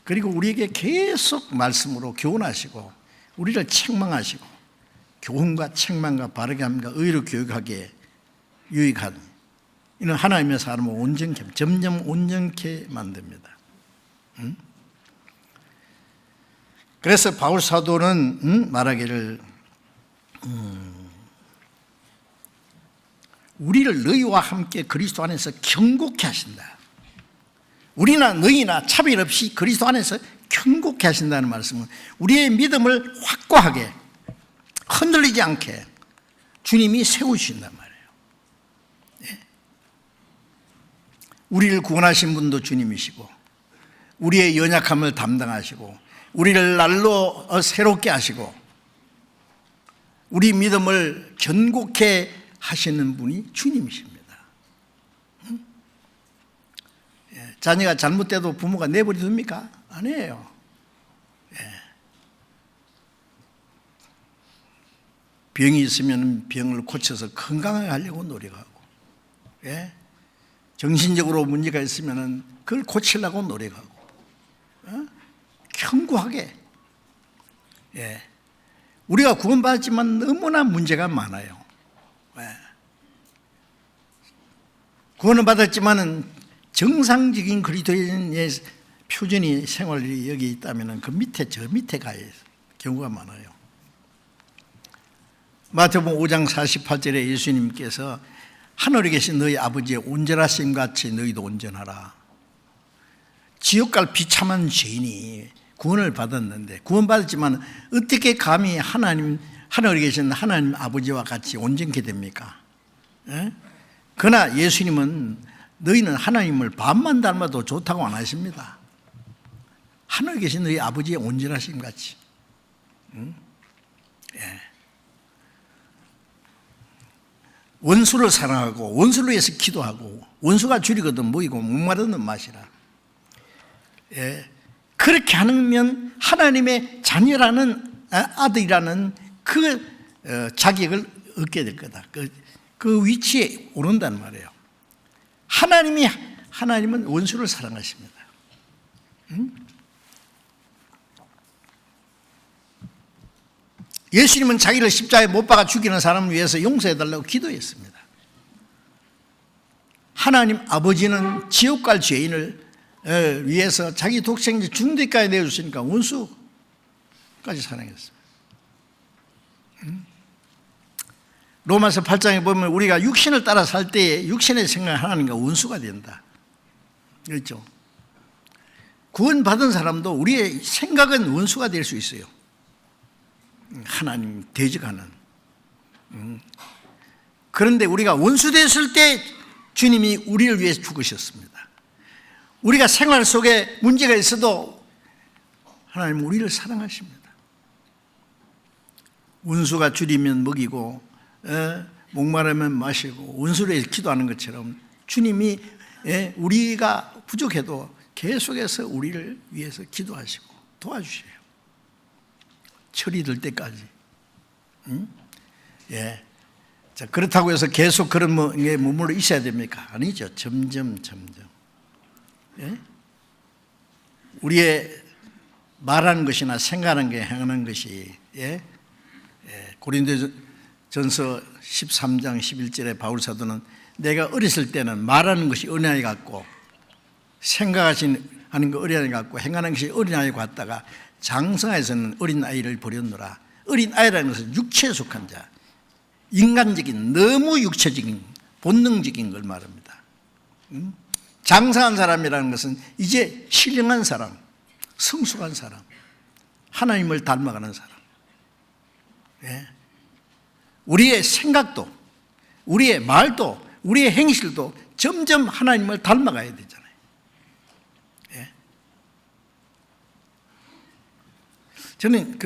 그리고 우리에게 계속 말씀으로 교훈하시고 우리를 책망하시고 교훈과 책망과 바르게 함과 의로 교육하기에 유익한 이는 하나님의 사람을 온전케 점점 온전케 만듭니다. 그래서 바울 사도는 말하기를 우리를 너희와 함께 그리스도 안에서 경고케 하신다. 우리나 너희나 차별 없이 그리스도 안에서 경고케 하신다는 말씀은 우리의 믿음을 확고하게 흔들리지 않게 주님이 세우신단 말이에요. 예. 우리를 구원하신 분도 주님이시고 우리의 연약함을 담당하시고 우리를 날로 새롭게 하시고 우리 믿음을 견고케 하시는 분이 주님이십니다. 자녀가 잘못돼도 부모가 내버려 둡니까? 아니에요. 병이 있으면 병을 고쳐서 건강하게 하려고 노력하고, 정신적으로 문제가 있으면 그걸 고치려고 노력하고, 견고하게. 우리가 구원받았지만 너무나 문제가 많아요. 구원을 받았지만은 정상적인 그리스도인의 표준이 생활이 여기 있다면 그 밑에 저 밑에 가야 해요. 경우가 많아요. 마태복음 5장 48절에 예수님께서 하늘에 계신 너희 아버지의 온전하심 같이 너희도 온전하라. 지옥 갈 비참한 죄인이 구원을 받았는데 구원받았지만 어떻게 감히 하늘에 계신 하나님 아버지와 같이 온전케 됩니까? 그러나 예수님은 너희는 하나님을 반만 닮아도 좋다고 안 하십니다. 하늘에 계신 너희 아버지의 온전하심 같이. 원수를 사랑하고 원수를 위해서 기도하고 원수가 줄이거든 모이고 목마르는 맛이라. 그렇게 하면 하나님의 자녀라는 아들이라는 그 자격을 얻게 될 거다. 그 위치에 오른다는 말이에요. 하나님은 원수를 사랑하십니다. 예수님은 자기를 십자가에 못 박아 죽이는 사람을 위해서 용서해달라고 기도했습니다. 하나님 아버지는 지옥 갈 죄인을 위해서 자기 독생자 죽는 데까지 내주시니까 원수까지 사랑했습니다. 로마서 8장에 보면 우리가 육신을 따라 살 때에 육신의 생각은 하나님과 원수가 된다. 그렇죠? 구원받은 사람도 우리의 생각은 원수가 될 수 있어요. 하나님 대적하는. 그런데 우리가 원수 됐을 때 주님이 우리를 위해서 죽으셨습니다. 우리가 생활 속에 문제가 있어도 하나님은 우리를 사랑하십니다. 원수가 줄이면 먹이고 목마르면 마시고 원수를 위해서 기도하는 것처럼 주님이 우리가 부족해도 계속해서 우리를 위해서 기도하시고 도와주셔요. 철이 들 때까지. 자, 그렇다고 해서 계속 그런 머물러 있어야 됩니까? 아니죠. 점점. 우리의 말하는 것이나 생각하는 게 행하는 것이 고린도전서 13장 11절에 바울 사도는 내가 어렸을 때는 말하는 것이 어린아이 같고 생각하는 거 어린아이 같고 행하는 것이 어린아이 같다가 장성에서는 어린아이를 버렸노라. 어린아이라는 것은 육체에 속한 자, 인간적인 너무 육체적인 본능적인 걸 말합니다. 장성한 사람이라는 것은 이제 신령한 사람, 성숙한 사람, 하나님을 닮아가는 사람. 우리의 생각도 우리의 말도 우리의 행실도 점점 하나님을 닮아가야 되잖아요. 저는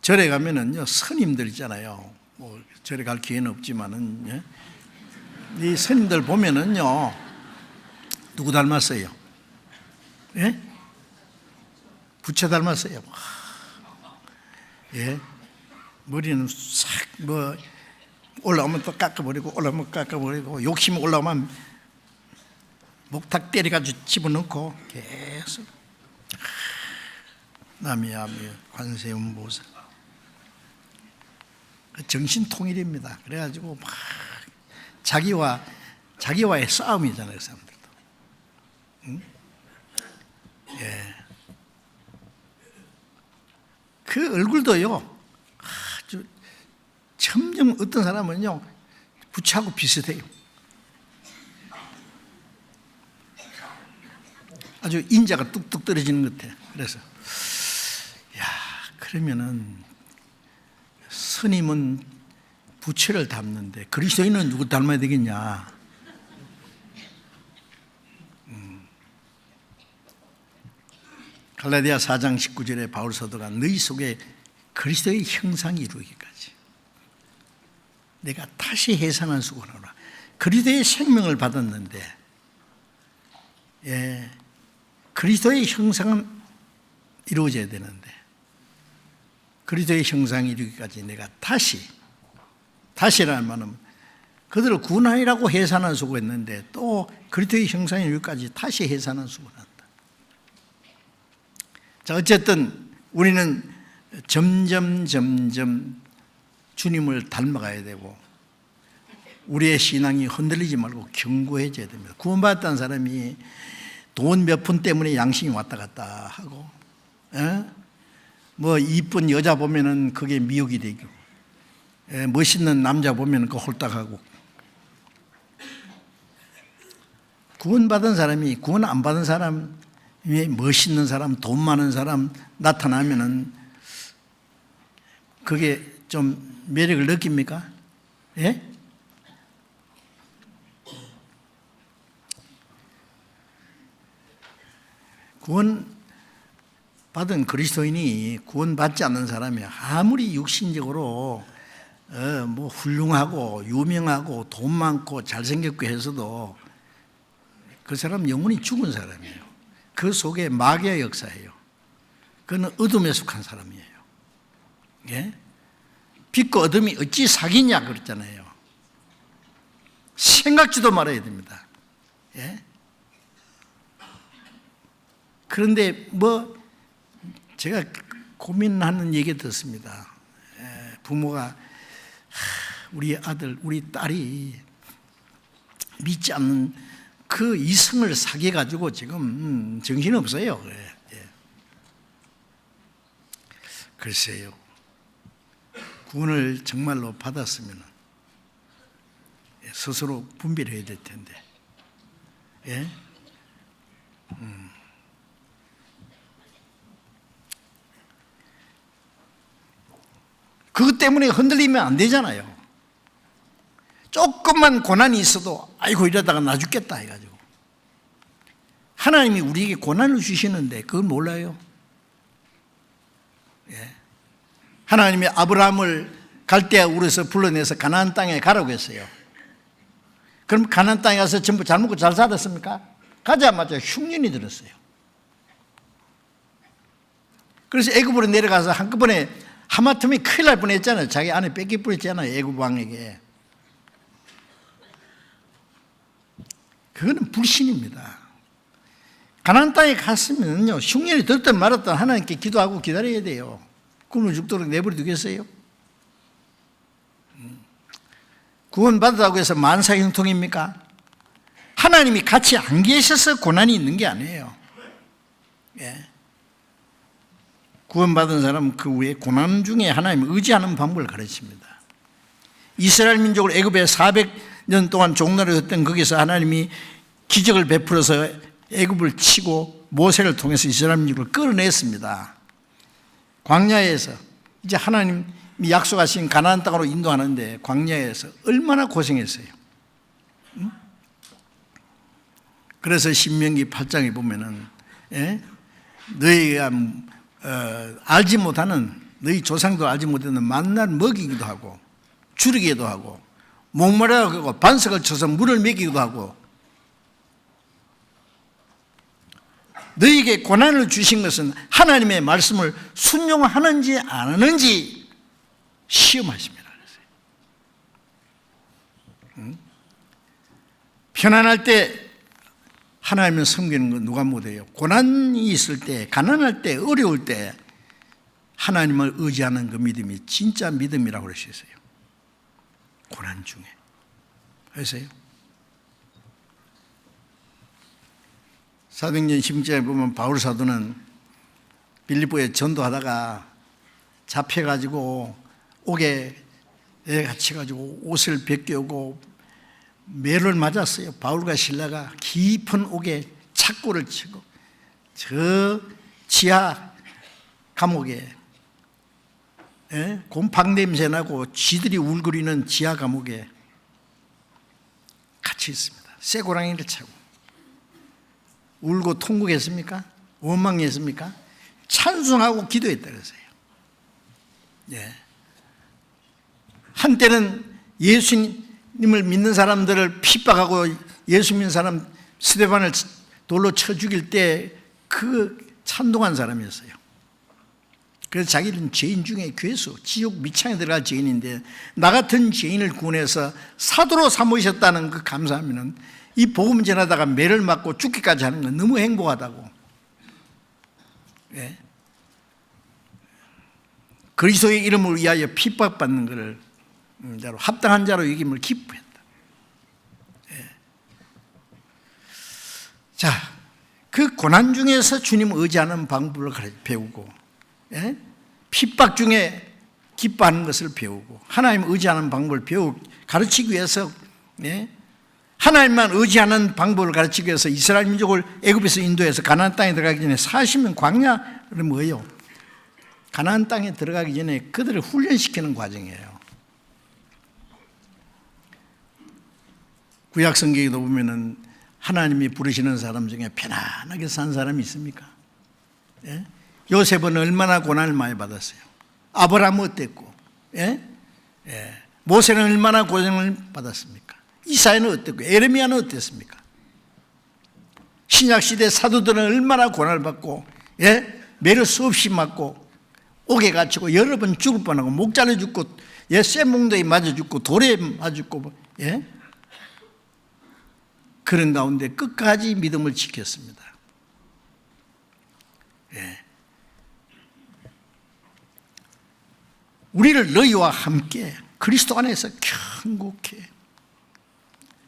절에 가면은요 스님들 있잖아요. 뭐 절에 갈 기회는 없지만은 이 스님들 보면은요 누구 닮았어요? 부처 닮았어요. 머리는 싹 올라오면 또 깎아버리고 올라오면 깎아버리고 욕심 올라오면 목탁 때려가지고 집어넣고 계속 남이야며 관세음보살. 정신통일입니다. 그래가지고 막 자기와의 싸움이잖아요, 그 사람들도. 응? 예. 그 얼굴도요, 아주 점점 어떤 사람은요, 부처하고 비슷해요. 아주 인자가 뚝뚝 떨어지는 것 같아요. 그래서, 야, 그러면은, 스님은 부처를 닮는데, 그리스도인은 누구 닮아야 되겠냐? 갈라디아 4장 19절에 바울 사도가 너희 속에 그리스도의 형상이 이루기까지 내가 다시 해산한 수고하노라. 그리스도의 생명을 받았는데, 예, 그리스도의 형상은 이루어져야 되는데, 그리스도의 형상이 이루기까지 내가 다시라는 말은 그들을 구원하리라고 해산한 수고했는데 또 그리스도의 형상이 이루기까지 다시 해산한 수고한다. 자, 어쨌든 우리는 점점 주님을 닮아가야 되고 우리의 신앙이 흔들리지 말고 견고해져야 됩니다. 구원받았다는 사람이 돈 몇 푼 때문에 양심이 왔다 갔다 하고, 뭐 이쁜 여자 보면은 그게 미혹이 되고, 멋있는 남자 보면은 그 홀딱하고. 구원받은 사람이 구원 안 받은 사람이 멋있는 사람, 돈 많은 사람 나타나면은 그게 좀 매력을 느낍니까? 예? 구원 받은 그리스도인이 구원받지 않는 사람이 아무리 육신적으로 뭐 훌륭하고 유명하고 돈 많고 잘생겼고 해서도 그 사람 영혼이 죽은 사람이에요. 그 속에 마귀의 역사예요. 그는 어둠에 속한 사람이에요. 예? 빛과 어둠이 어찌 사귀냐 그랬잖아요. 생각지도 말아야 됩니다. 예? 그런데 뭐 제가 고민하는 얘기 듣습니다. 부모가 우리 아들, 우리 딸이 믿지 않는 그 이성을 사귀어가지고 지금 정신없어요. 글쎄요. 구원을 정말로 받았으면 스스로 분별해야 될 텐데. 예? 그것 때문에 흔들리면 안 되잖아요. 조금만 고난이 있어도 아이고 이러다가 나 죽겠다 해가지고. 하나님이 우리에게 고난을 주시는데 그걸 몰라요. 예. 하나님이 아브라함을 갈대아 우르에서 불러내서 가나안 땅에 가라고 했어요. 그럼 가나안 땅에 가서 전부 잘 먹고 잘 살았습니까? 가자마자 흉년이 들었어요. 그래서 애굽으로 내려가서 한꺼번에 하마터면 큰일 날 뻔했잖아요. 자기 아내 뺏길 뻔했잖아요. 애굽 왕에게. 그거는 불신입니다. 가나안 땅에 갔으면요, 흉년이 들든 말았든 하나님께 기도하고 기다려야 돼요. 굶어 죽도록 내버려 두겠어요? 구원받았다고 해서 만사형통입니까? 하나님이 같이 안 계셔서 고난이 있는 게 아니에요. 예. 구원받은 사람은 그 후에 고난 중에 하나님을 의지하는 방법을 가르칩니다. 이스라엘 민족을 애굽에 400년 동안 종노릇 했던 거기서 하나님이 기적을 베풀어서 애굽을 치고 모세를 통해서 이스라엘 민족을 끌어냈습니다. 광야에서 이제 하나님이 약속하신 가나안 땅으로 인도하는데 광야에서 얼마나 고생했어요. 그래서 신명기 8장에 보면은 너희가 알지 못하는, 너희 조상도 알지 못하는 만날 먹이기도 하고 줄이기도 하고 목마르다고 하고 반석을 쳐서 물을 먹이기도 하고, 너희에게 고난을 주신 것은 하나님의 말씀을 순종하는지 안 하는지 시험하십니다. 편안할 때 하나님을 섬기는 건 누가 못해요. 고난이 있을 때, 가난할 때, 어려울 때 하나님을 의지하는 그 믿음이 진짜 믿음이라고 그럴 수 있어요. 고난 중에. 아세요? 사도행전 16장에 보면 바울 사도는 빌립보에 전도하다가 잡혀가지고 옥에 갇혀가지고 옷을 벗겨오고 매를 맞았어요. 바울과 실라가 깊은 옥에 착고를 치고 저 지하 감옥에 곰팡 냄새 나고 쥐들이 울거리는 지하 감옥에 갇혀 있습니다. 쇠고랑이를 차고 울고 통곡했습니까? 원망했습니까? 찬송하고 기도했다 그랬어요. 예. 한때는 예수님을 믿는 사람들을 핍박하고 예수 믿는 사람 스데반을 돌로 쳐 죽일 때 그 찬동한 사람이었어요. 그래서 자기는 죄인 중에 괴수, 지옥 밑창에 들어갈 죄인인데 나 같은 죄인을 구원해서 사도로 삼으셨다는 그 감사하면은 이 복음 전하다가 매를 맞고 죽기까지 하는 건 너무 행복하다고. 예. 그리스도의 이름을 위하여 핍박받는 것을 합당한 자로 여김을 기뻐했다. 예. 자, 그 고난 중에서 주님 의지하는 방법을 배우고, 예? 핍박 중에 기뻐하는 것을 배우고, 하나님 의지하는 방법을 가르치기 위해서, 예? 하나님만 의지하는 방법을 가르치기 위해서 이스라엘 민족을 애굽에서 인도해서 가나안 땅에 들어가기 전에 40년 광야는 뭐예요? 가나안 땅에 들어가기 전에 그들을 훈련시키는 과정이에요. 구약 성경에도 보면은 하나님이 부르시는 사람 중에 편안하게 산 사람이 있습니까? 예? 요셉은 얼마나 고난을 많이 받았어요. 아브라함은 어땠고, 예? 예. 모세는 얼마나 고생을 받았습니까? 이사야는 어땠고, 에레미야는 어땠습니까? 신약시대 사도들은 얼마나 고난을 받고, 예? 매를 수없이 맞고, 옥에 갇히고, 여러 번 죽을 뻔하고, 목 잘려 죽고, 예? 쇠몽둥이 맞아 죽고, 돌에 맞아 죽고, 예? 그런 가운데 끝까지 믿음을 지켰습니다. 예. 우리를 너희와 함께 그리스도 안에서 경고케,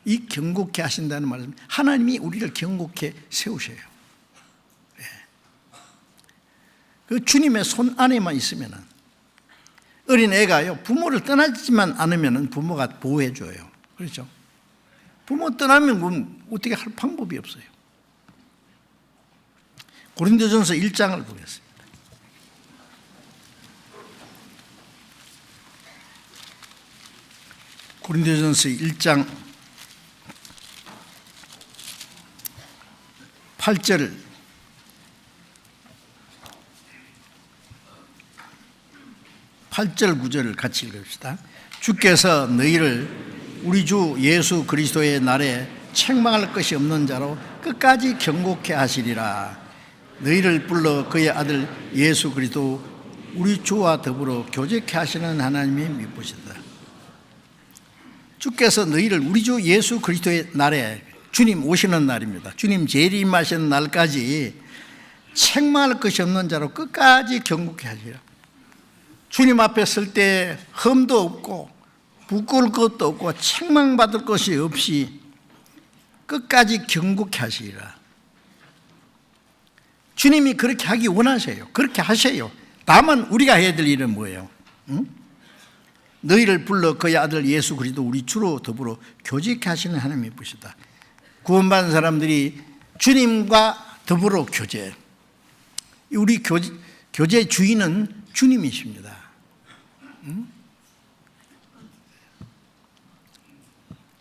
이 경고케 하신다는 말은 하나님이 우리를 경고케 세우셔요. 예. 그 주님의 손 안에만 있으면 어린 애가요 부모를 떠나지만 않으면 부모가 보호해 줘요. 그렇죠? 부모 떠나면 어떻게 할 방법이 없어요. 고린도전서 1장을 보겠습니다. 고린도전서 1장 8절 9절을 같이 읽읍시다. 주께서 너희를 우리 주 예수 그리스도의 날에 책망할 것이 없는 자로 끝까지 경고케 하시리라. 너희를 불러 그의 아들 예수 그리스도 우리 주와 더불어 교제케 하시는 하나님이 미쁘시다. 주께서 너희를 우리 주 예수 그리스도의 날에, 주님 오시는 날입니다. 주님 재림하시는 날까지 책망할 것이 없는 자로 끝까지 경고케 하시라. 주님 앞에 설 때 흠도 없고 부끄러울 것도 없고 책망받을 것이 없이 끝까지 경고케 하시리라. 주님이 그렇게 하기 원하세요. 그렇게 하세요. 다만 우리가 해야 될 일은 뭐예요? 응? 너희를 불러 그의 아들 예수 그리스도 우리 주로 더불어 교제케 하시는 하나님이 보시다. 구원받은 사람들이 주님과 더불어 교제. 우리 교제 주인은 주님이십니다. 응?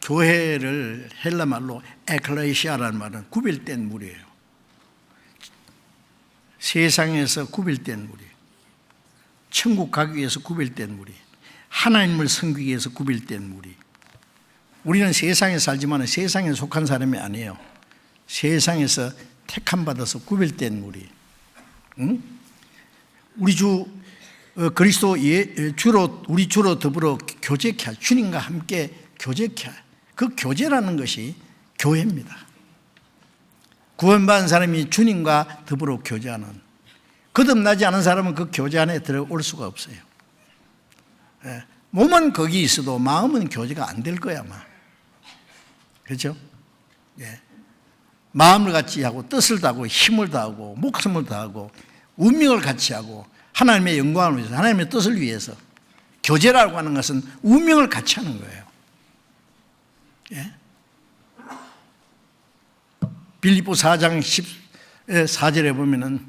교회를 헬라 말로 에클레시아라는 말은 구별된 무리예요. 세상에서 구별된 무리, 천국 가기 위해서 구별된 무리, 하나님을 섬기기 위해서 구별된 무리. 우리는 세상에 살지만 세상에 속한 사람이 아니에요. 세상에서 택함 받아서 구별된 무리. 응? 우리 주 그리스도 주로 우리 주로 더불어 교제케 할, 주님과 함께 교제케 할, 그 교제라는 것이 교회입니다. 구원받은 사람이 주님과 더불어 교제하는, 거듭나지 않은 사람은 그 교제 안에 들어올 수가 없어요. 몸은 거기 있어도 마음은 교제가 안 될 거야 아마. 그렇죠? 마음을 같이 하고 뜻을 다하고 힘을 다하고 목숨을 다하고 운명을 같이 하고 하나님의 영광을 위해서, 하나님의 뜻을 위해서. 교제라고 하는 것은 운명을 같이 하는 거예요. 빌립보 4장 14절에 보면은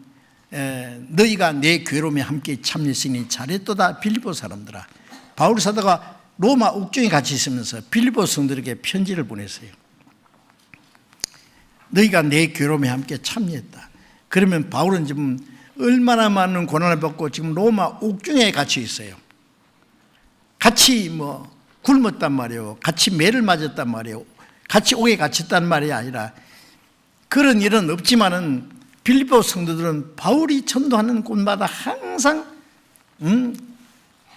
너희가 내 괴로움에 함께 참여했으니 잘했도다 빌립보 사람들아. 바울 사도가 로마 옥중에 같이 있으면서 빌립보 성들에게 편지를 보냈어요. 너희가 내 괴로움에 함께 참여했다. 그러면 바울은 지금 얼마나 많은 고난을 받고 지금 로마 옥중에 같이 있어요. 같이 굶었단 말이에요. 같이 매를 맞았단 말이에요. 같이 옥에 갇혔단 말이 아니라 그런 일은 없지만은 빌립보 성도들은 바울이 전도하는 곳마다 항상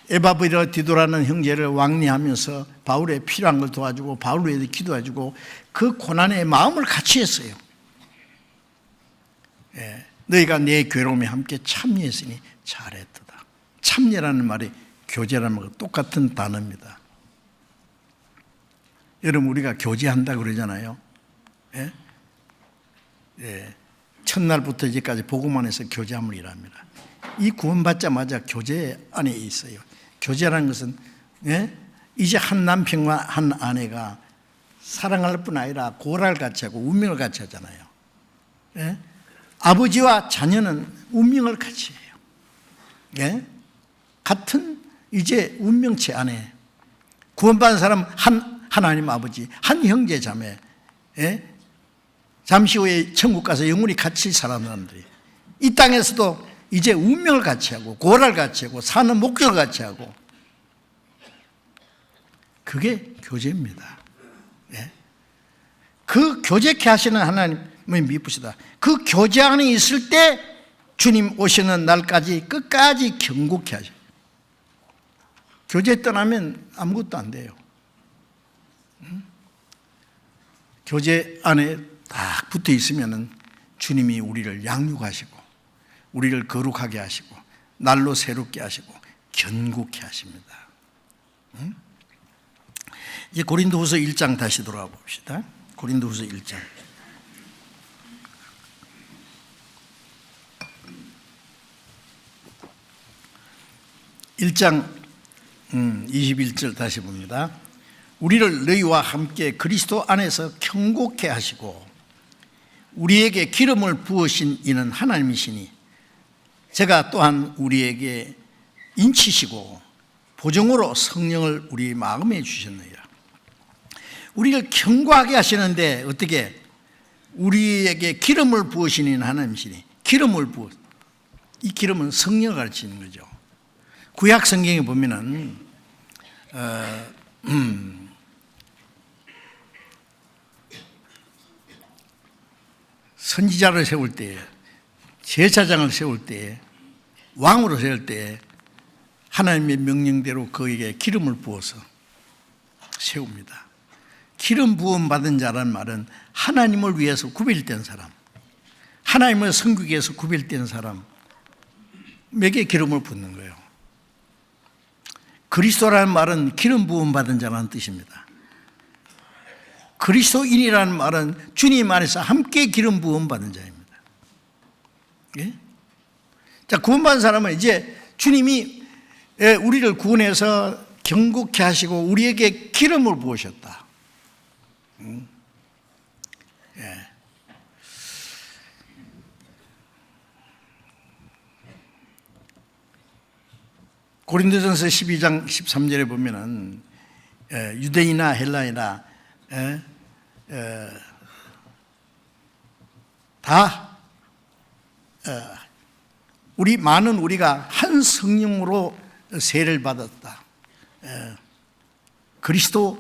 에바브라 디도라는 형제를 왕래하면서 바울에 필요한 걸 도와주고 바울을 위해서 기도해주고 그 고난의 마음을 같이 했어요. 너희가 내 괴로움에 함께 참여했으니 잘했도다. 참여라는 말이 교제라는 말과 똑같은 단어입니다. 여러분 우리가 교제한다 그러잖아요. 첫날부터 이제까지 복음만 해서 교제함을 일합니다. 이 구원받자마자 교제 안에 있어요. 교제라는 것은 이제 한 남편과 한 아내가 사랑할 뿐 아니라 고랄 같이 하고 운명을 같이 하잖아요. 아버지와 자녀는 운명을 같이 해요. 같은 이제 운명체 안에 구원받은 사람 하나님 아버지, 한 형제 자매, 잠시 후에 천국 가서 영원히 같이 사는 사람들이 이 땅에서도 이제 운명을 같이 하고 고랄 같이 하고 사는 목적을 같이 하고 그게 교제입니다. 그 교제케 하시는 하나님의 미쁘시다. 그 교제 안에 있을 때 주님 오시는 날까지 끝까지 경고케 하셔요. 교제 떠나면 아무것도 안 돼요. 교제 안에 딱 붙어 있으면은 주님이 우리를 양육하시고 우리를 거룩하게 하시고 날로 새롭게 하시고 견고케 하십니다. 이제 고린도후서 1장 다시 돌아가 봅시다. 고린도후서 1장. 1장 21절 다시 봅니다. 우리를 너희와 함께 그리스도 안에서 경고케 하시고 우리에게 기름을 부으신 이는 하나님이시니 제가 또한 우리에게 인치시고 보정으로 성령을 우리 마음에 주셨느니라. 우리를 경고하게 하시는데 어떻게? 우리에게 기름을 부으신 이는 하나님이시니 기름을 부어. 이 기름은 성령을 가르치는 거죠. 구약 성경에 보면은 선지자를 세울 때, 제사장을 세울 때, 왕으로 세울 때 하나님의 명령대로 그에게 기름을 부어서 세웁니다. 기름 부음 받은 자라는 말은 하나님을 위해서 구별된 사람, 하나님을 섬기기 위해서 구별된 사람에게 기름을 붓는 거예요. 그리스도라는 말은 기름 부음 받은 자라는 뜻입니다. 그리스도인이라는 말은 주님 안에서 함께 기름 부음 받은 자입니다. 자, 구원받은 사람은 이제 주님이 우리를 구원해서 경고케 하시고 우리에게 기름을 부으셨다. 고린도전서 12장 13절에 보면은 유대인이나 헬라이나 다 우리가 한 성령으로 세례를 받았다. 그리스도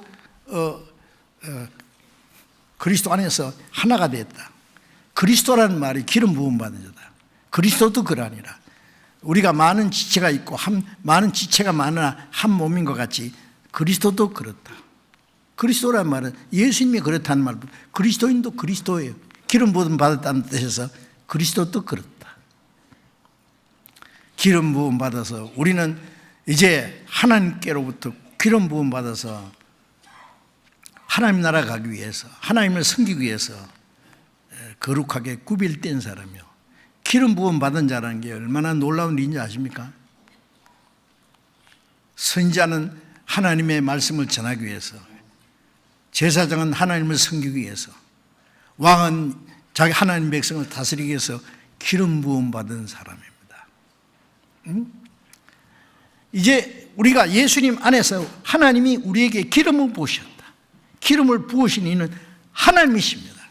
안에서 하나가 됐다. 그리스도라는 말이 기름 부음 받은 자다. 그리스도도 그러하니라. 우리가 많은 지체가 있고 많은 지체가 많으나 한 몸인 것 같이 그리스도도 그렇다. 그리스도란 말은 예수님이 그렇다는 말도 그리스도인도 그리스도예요. 기름 부음 받았다는 뜻에서 그리스도도 그렇다. 기름 부음 받아서 우리는 이제 하나님께로부터 기름 부음 받아서 하나님 나라 가기 위해서, 하나님을 섬기기 위해서 거룩하게 구별된 사람이요, 기름 부음 받은 자라는 게 얼마나 놀라운 일인지 아십니까? 선지자는 하나님의 말씀을 전하기 위해서, 제사장은 하나님을 섬기기 위해서, 왕은 자기 하나님 백성을 다스리기 위해서 기름 부음 받은 사람입니다. 이제 우리가 예수님 안에서 하나님이 우리에게 기름을 부으셨다. 기름을 부으신 이는 하나님이십니다.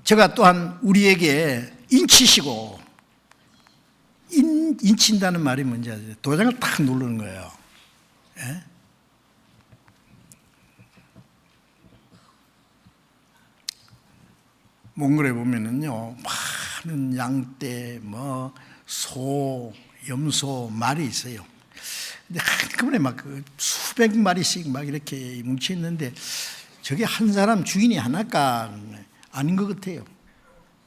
제가 또한 우리에게 인치시고, 인친다는 말이 뭔지 아세요? 도장을 탁 누르는 거예요. 예? 몽골에 보면은요, 많은 양떼, 소, 염소, 말이 있어요. 근데 한꺼번에 막 수백 마리씩 막 이렇게 뭉쳐 있는데, 저게 한 사람 주인이 하나가 아닌 것 같아요.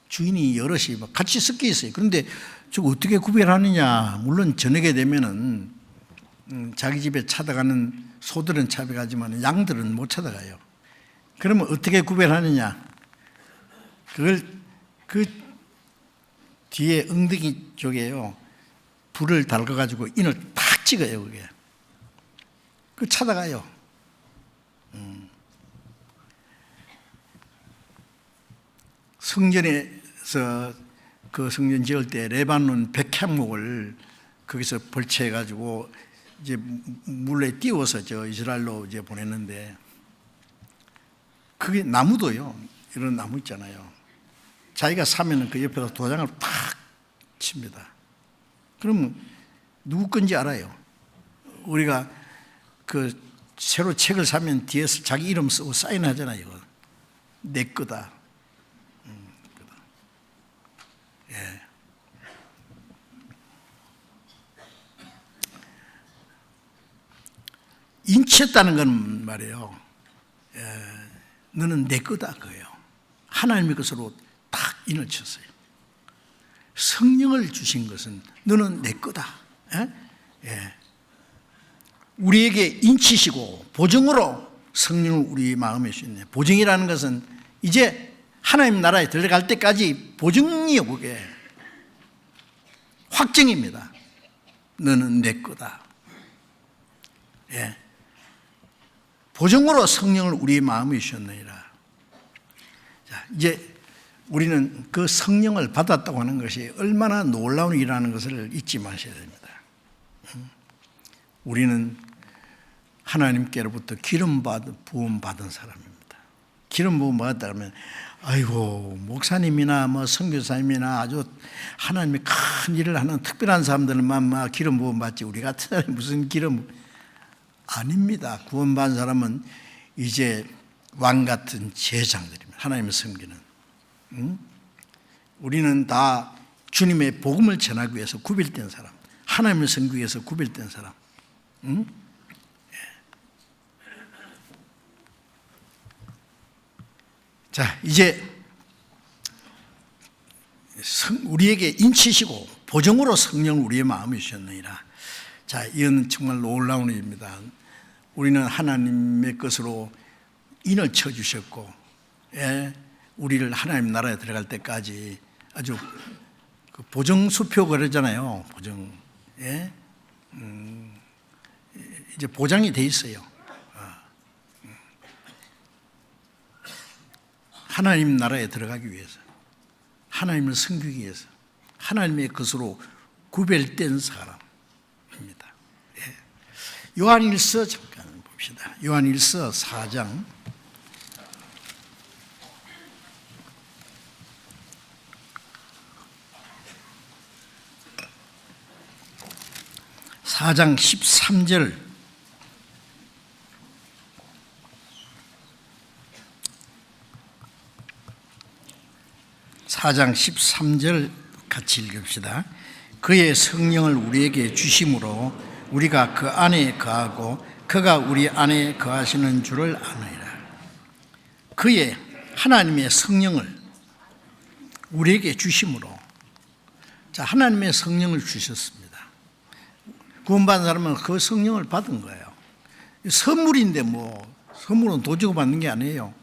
주인이 여럿이 막 같이 섞여 있어요. 그런데 저거 어떻게 구별하느냐? 물론 저녁에 되면은 자기 집에 찾아가는 소들은 찾아가지만 양들은 못 찾아가요. 그러면 어떻게 구별하느냐? 그걸 그 뒤에 엉덩이 쪽에요, 불을 달궈가지고 인을 탁 찍어요. 그게 그 찾아가요. 성전에서 그 성전 지을 때 레바논 백향목을 거기서 벌채해가지고 이제 물에 띄워서 저 이스라엘로 이제 보냈는데, 그게 나무도요, 이런 나무 있잖아요. 자기가 사면은 그 옆에다 도장을 탁 칩니다. 그러면 누구 건지 알아요. 우리가 그 새로 책을 사면 뒤에서 자기 이름 쓰고 사인하잖아요. 이거 내 거다. 예. 인치했다는 건 말이에요. 너는 내 거다 그거예요. 하나님의 것으로 딱 인을 쳤어요. 성령을 주신 것은 너는 내 거다. 예. 우리에게 인치시고 보증으로 성령을 우리 마음에 주셨네. 보증이라는 것은 이제 하나님 나라에 들어갈 때까지 보증이요, 그게 확정입니다. 너는 내 거다. 예. 보증으로 성령을 우리 마음에 주셨느니라. 자, 이제 우리는 그 성령을 받았다고 하는 것이 얼마나 놀라운 일이라는 것을 잊지 마셔야 됩니다. 우리는 하나님께로부터 기름 부음 받은 사람입니다. 기름 부음 받았다 그러면, 아이고, 목사님이나 선교사님이나 아주 하나님의 큰 일을 하는 특별한 사람들만 막 기름 부음 받지, 우리 같은 사람이 무슨 기름? 아닙니다. 구원받은 사람은 이제 왕 같은 제사장들입니다. 하나님을 섬기는. 우리는 다 주님의 복음을 전하기 위해서 구별된 사람, 하나님을 섬기기 위해서 구별된 사람. 자, 이제 우리에게 인치시고 보정으로 성령을 우리의 마음에 주셨느니라. 자, 이건 정말 놀라운 일입니다. 우리는 하나님의 것으로 인을 쳐주셨고, 우리를 하나님 나라에 들어갈 때까지 아주 그 보정수표 그러잖아요. 보정. 이제 보장이 돼 있어요. 하나님 나라에 들어가기 위해서, 하나님을 섬기기 위해서, 하나님의 것으로 구별된 사람입니다. 요한일서 잠깐 봅시다. 요한일서 4장 4장 13절, 같이 읽읍시다. 그의 성령을 우리에게 주심으로 우리가 그 안에 거하고 그가 우리 안에 거하시는 줄을 아느니라. 그의 하나님의 성령을 우리에게 주심으로, 자, 하나님의 성령을 주셨습니다. 구원받은 사람은 그 성령을 받은 거예요. 선물인데 선물은 돈 주고 받는 게 아니에요.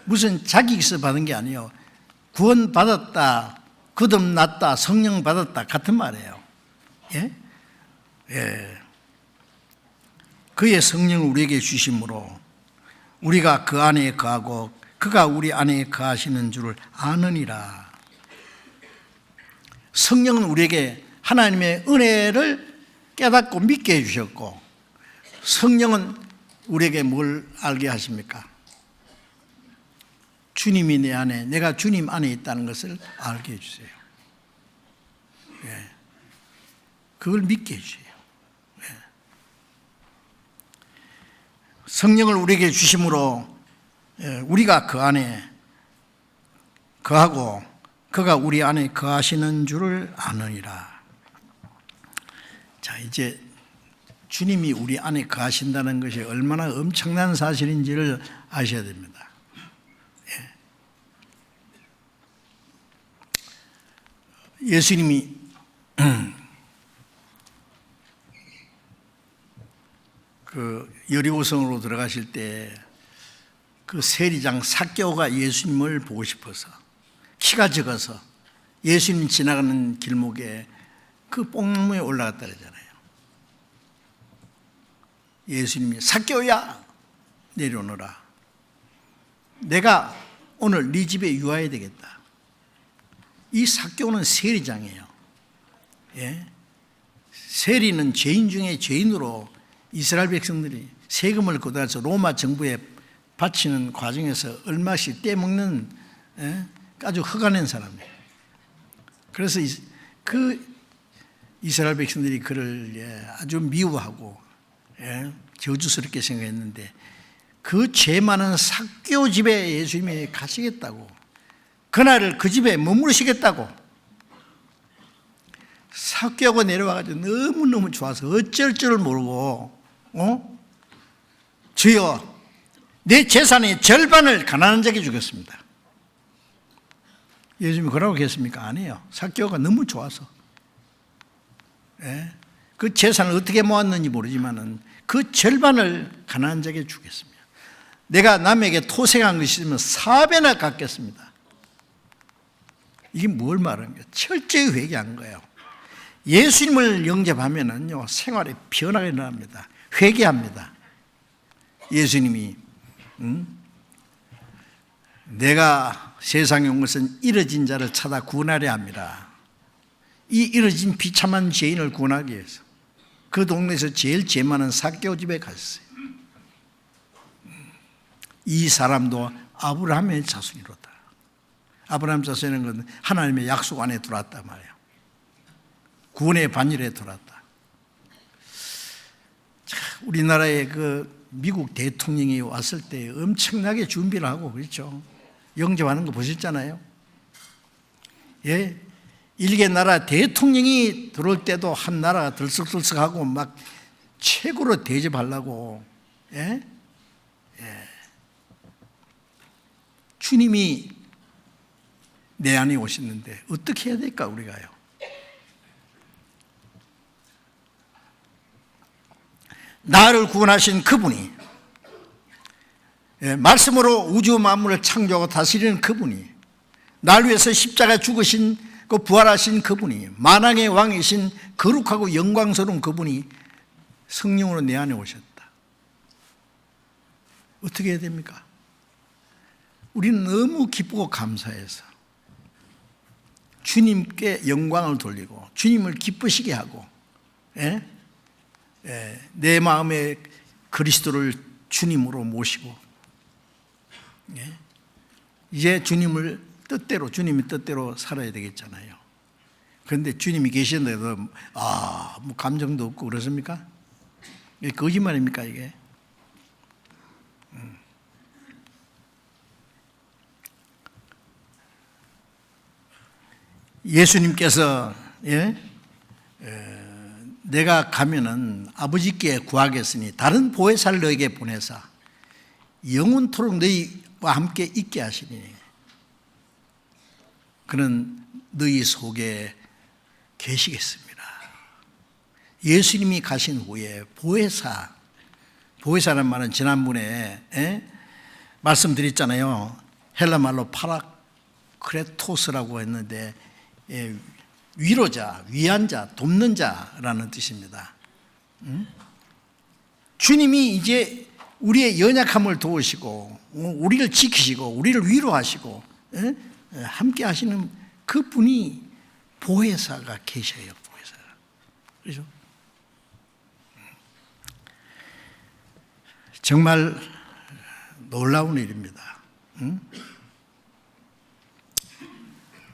무슨 자기 있어 받은 게 아니에요. 구원받았다, 거듭났다, 성령 받았다 같은 말이에요. 예? 예. 그의 성령을 우리에게 주심으로 우리가 그 안에 거하고 그가 우리 안에 거하시는 줄을 아느니라. 성령은 우리에게 하나님의 은혜를 깨닫고 믿게 해주셨고, 성령은 우리에게 뭘 알게 하십니까? 주님이 내 안에, 내가 주님 안에 있다는 것을 알게 해주세요. 예. 그걸 믿게 해주세요. 예. 성령을 우리에게 주심으로 우리가 그 안에 거하고 그가 우리 안에 거하시는 줄을 아느니라. 자, 이제 주님이 우리 안에 거하신다는 것이 얼마나 엄청난 사실인지를 아셔야 됩니다. 예수님이 그 여리고성으로 들어가실 때 그 세리장 삭개오가 예수님을 보고 싶어서 키가 적어서 예수님 지나가는 길목에 그 뽕나무에 올라갔다 그러잖아요. 예수님이 삭개오야 내려오너라. 내가 오늘 네 집에 유하해야 되겠다. 이 삭개오는 세리장이에요. 예? 세리는 죄인 중에 죄인으로 이스라엘 백성들이 세금을 걷어서 로마 정부에 바치는 과정에서 얼마씩 떼먹는 아주 허가낸 사람이에요. 그래서 그 이스라엘 백성들이 그를 아주 미워하고 저주스럽게 생각했는데, 그 죄 많은 삭개오 집에 예수님이 가시겠다고, 그날을 그 집에 머무르시겠다고, 삭개오가 내려와가지고 너무너무 좋아서 어쩔 줄을 모르고 주여 내 재산의 절반을 가난한 자에게 주겠습니다. 예수님이 그러고 계십니까? 아니에요. 삭개오가 너무 좋아서. 그 재산을 어떻게 모았는지 모르지만 그 절반을 가난한 자에게 주겠습니다. 내가 남에게 토생한 것이 있으면 4배나 갚겠습니다. 이게 뭘 말하는 거예요? 철저히 회개한 거예요. 예수님을 영접하면은요, 생활에 변화가 일어납니다. 회개합니다. 예수님이 내가 세상에 온 것은 이러진 자를 찾아 구원하려 합니다. 이 이러진 비참한 죄인을 구원하기 위해서 그 동네에서 제일 죄 많은 삭개오 집에 갔어요. 이 사람도 아브라함의 자손이로다. 아브라함 자손이라는 건 하나님의 약속 안에 들어왔단 말이에요. 구원의 반열에 들어왔다. 자, 우리나라의 그 미국 대통령이 왔을 때 엄청나게 준비를 하고 그렇죠. 영접하는 거 보셨잖아요. 예, 일개 나라 대통령이 들어올 때도 한 나라가 들썩들썩하고 막 최고로 대접하려고. 예? 예. 주님이 내 안에 오셨는데 어떻게 해야 될까 우리가요? 나를 구원하신 그분이, 말씀으로 우주 만물을 창조하고 다스리는 그분이, 날 위해서 십자가에 죽으신 그 부활하신 그분이, 만왕의 왕이신 거룩하고 영광스러운 그분이 성령으로 내 안에 오셨다. 어떻게 해야 됩니까? 우리는 너무 기쁘고 감사해서 주님께 영광을 돌리고 주님을 기쁘시게 하고, 내 마음에 그리스도를 주님으로 모시고, 이제 주님이 뜻대로 살아야 되겠잖아요. 그런데 주님이 계시는데도 뭐 감정도 없고 그렇습니까? 이게 거짓말입니까 이게? 예수님께서 내가 가면은 아버지께 구하겠으니 다른 보혜사를 너에게 보내사 영원토록 너희와 함께 있게 하시니, 그는 너희 속에 계시겠습니다. 예수님이 가신 후에 보혜사란 말은 지난번에 말씀드렸잖아요. 헬라 말로 파라크레토스라고 했는데 위로자, 위한 자, 돕는 자라는 뜻입니다. 주님이 이제 우리의 연약함을 도우시고 우리를 지키시고 우리를 위로하시고 함께 하시는 그분이 보혜사가 계셔요. 보혜사가. 그렇죠? 정말 놀라운 일입니다.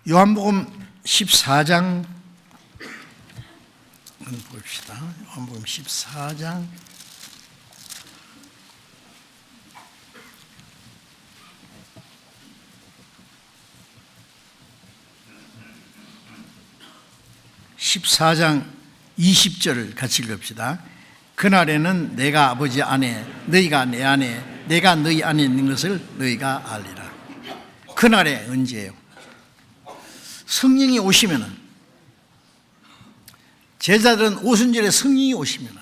요한복음 14장 봅시다. 요한복음 14장 14장 20절을 같이 읽읍시다. 그날에는 내가 아버지 안에 너희가 내 안에 내가 너희 안에 있는 것을 너희가 알리라. 그날에 언제예요? 성령이 오시면은, 제자들은 오순절에 성령이 오시면은,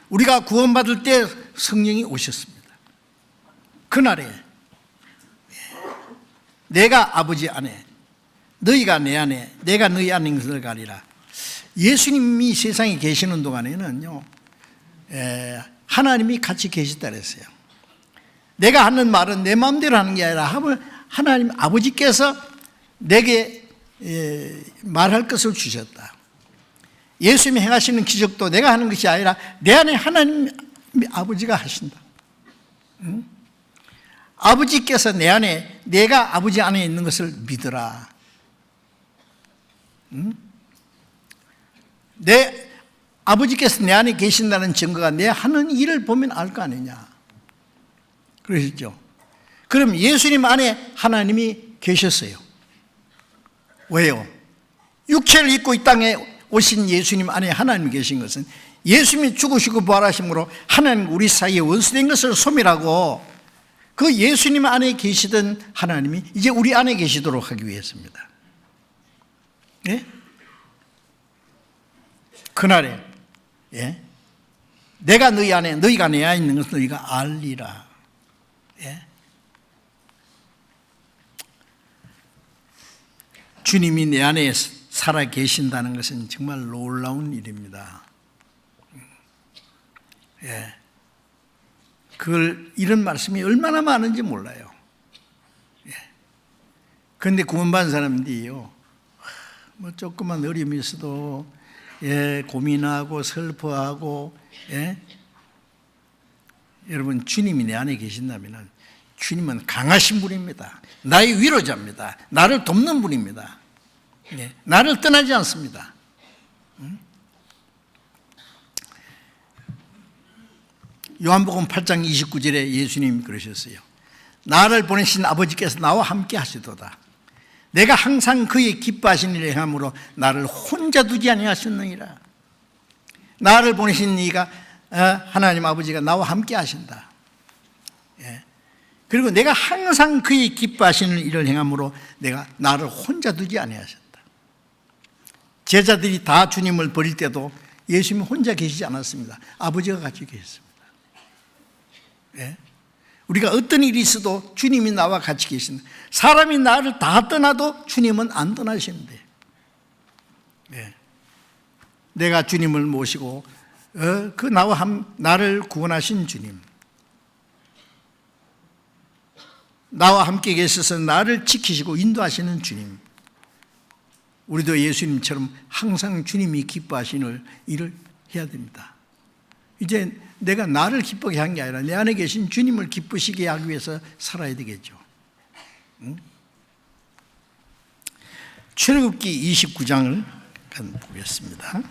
우리가 구원받을 때 성령이 오셨습니다. 그날에 내가 아버지 안에 너희가 내 안에 내가 너희 안에 있는 것을 알리라. 예수님이 세상에 계시는 동안에는요, 하나님이 같이 계시다 그랬어요. 내가 하는 말은 내 마음대로 하는 게 아니라 하나님 아버지께서 내게 말할 것을 주셨다. 예수님이 행하시는 기적도 내가 하는 것이 아니라 내 안에 하나님 아버지가 하신다. 아버지께서 내 안에 내가 아버지 안에 있는 것을 믿으라. 내 아버지께서 내 안에 계신다는 증거가 내 하는 일을 보면 알 거 아니냐. 그러시죠. 그럼 예수님 안에 하나님이 계셨어요. 왜요? 육체를 입고 이 땅에 오신 예수님 안에 하나님이 계신 것은 예수님이 죽으시고 부활하심으로 하나님 우리 사이에 원수된 것을 소멸하고 그 예수님 안에 계시던 하나님이 이제 우리 안에 계시도록 하기 위해서입니다. 예? 그날에 내가 너희 안에 너희가 내 안에 있는 것을 너희가 알리라. 주님이 내 안에 살아 계신다는 것은 정말 놀라운 일입니다. 이런 말씀이 얼마나 많은지 몰라요. 그런데 구원받은 사람들이요, 뭐 조그만 어려움이 있어도 고민하고 슬퍼하고, 여러분, 주님이 내 안에 계신다면 주님은 강하신 분입니다. 나의 위로자입니다. 나를 돕는 분입니다. 나를 떠나지 않습니다. 요한복음 8장 29절에 예수님이 그러셨어요. 나를 보내신 아버지께서 나와 함께 하시도다. 내가 항상 그의 기뻐하신 일을 행함으로 나를 혼자 두지 아니하셨느니라. 나를 보내신 이가 하나님 아버지가 나와 함께 하신다. 그리고 내가 항상 그의 기뻐하시는 일을 행함으로 내가 나를 혼자 두지 아니하셨다. 제자들이 다 주님을 버릴 때도 예수님이 혼자 계시지 않았습니다. 아버지가 같이 계셨습니다. 우리가 어떤 일이 있어도 주님이 나와 같이 계신다. 사람이 나를 다 떠나도 주님은 안 떠나시는데, 내가 주님을 모시고 그 나를 구원하신 주님, 나와 함께 계셔서 나를 지키시고 인도하시는 주님, 우리도 예수님처럼 항상 주님이 기뻐하시는 일을 해야 됩니다. 이제 내가 나를 기쁘게 한 게 아니라 내 안에 계신 주님을 기쁘시게 하기 위해서 살아야 되겠죠. 출애굽기 29장을 보겠습니다.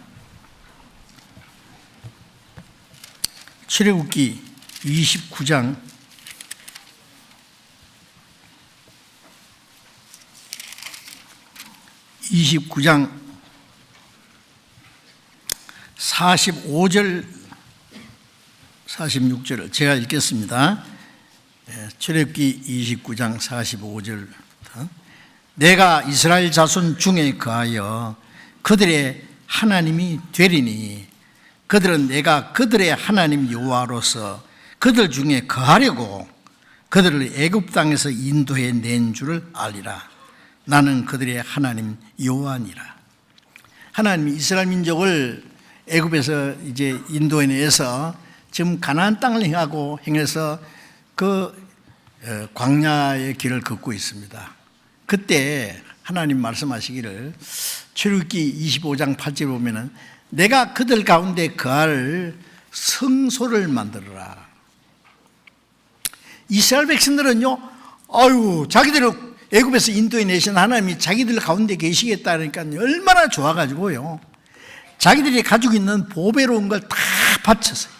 출애굽기 29장 45절 46절을 제가 읽겠습니다. 출애굽기 29장 45절. 내가 이스라엘 자손 중에 거하여 그들의 하나님이 되리니 그들은 내가 그들의 하나님 여호와로서 그들 중에 거하려고 그들을 애굽 땅에서 인도해 낸 줄을 알리라. 나는 그들의 하나님 여호와니라. 하나님이 이스라엘 민족을 애굽에서 이제 인도해 내서 지금 가나안 땅을 행해서 그 광야의 길을 걷고 있습니다. 그때 하나님 말씀하시기를 출애굽기 25장 8절에 보면은 내가 그들 가운데 거할 성소를 만들어라. 이스라엘 백성들은요, 자기들을 애굽에서 인도해 내신 하나님이 자기들 가운데 계시겠다니까 얼마나 좋아가지고요, 자기들이 가지고 있는 보배로운 걸 다 바쳤어요.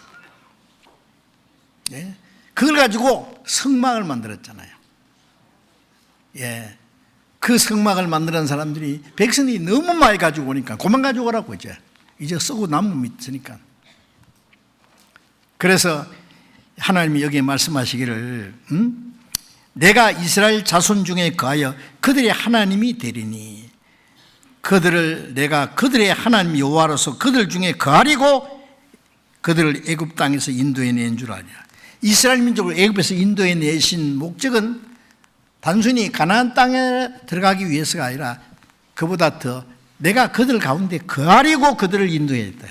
예? 그걸 가지고 성막을 만들었잖아요. 예. 그 성막을 만드는 사람들이 백성들이 너무 많이 가지고 오니까 그만 가지고 오라고 이제 썩고 남으면 있으니까. 그래서 하나님이 여기에 말씀하시기를 내가 이스라엘 자손 중에 거하여 그들의 하나님이 되리니 그들을 내가 그들의 하나님 여호와로서 그들 중에 거하리고 그들을 애굽 땅에서 인도해 낸 줄 아냐. 이스라엘 민족을 애굽에서 인도해 내신 목적은 단순히 가나안 땅에 들어가기 위해서가 아니라 그보다 더 내가 그들 가운데 거하려고 그들을 인도했다.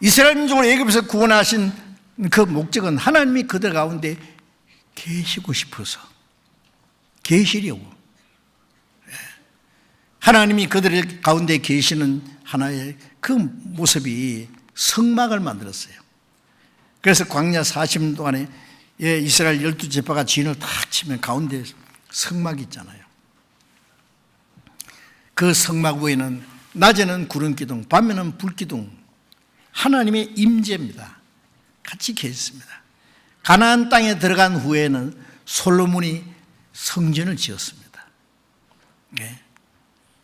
이스라엘 민족을 애굽에서 구원하신 그 목적은 하나님이 그들 가운데 계시고 싶어서 계시려고. 하나님이 그들 가운데 계시는 하나의 그 모습이 성막을 만들었어요. 그래서 광야 40년 동안에 이스라엘 12지파가 진을 탁 치면 가운데 성막이 있잖아요. 그 성막 위에는 낮에는 구름 기둥, 밤에는 불 기둥, 하나님의 임재입니다. 같이 계셨습니다. 가나안 땅에 들어간 후에는 솔로몬이 성전을 지었습니다. 네.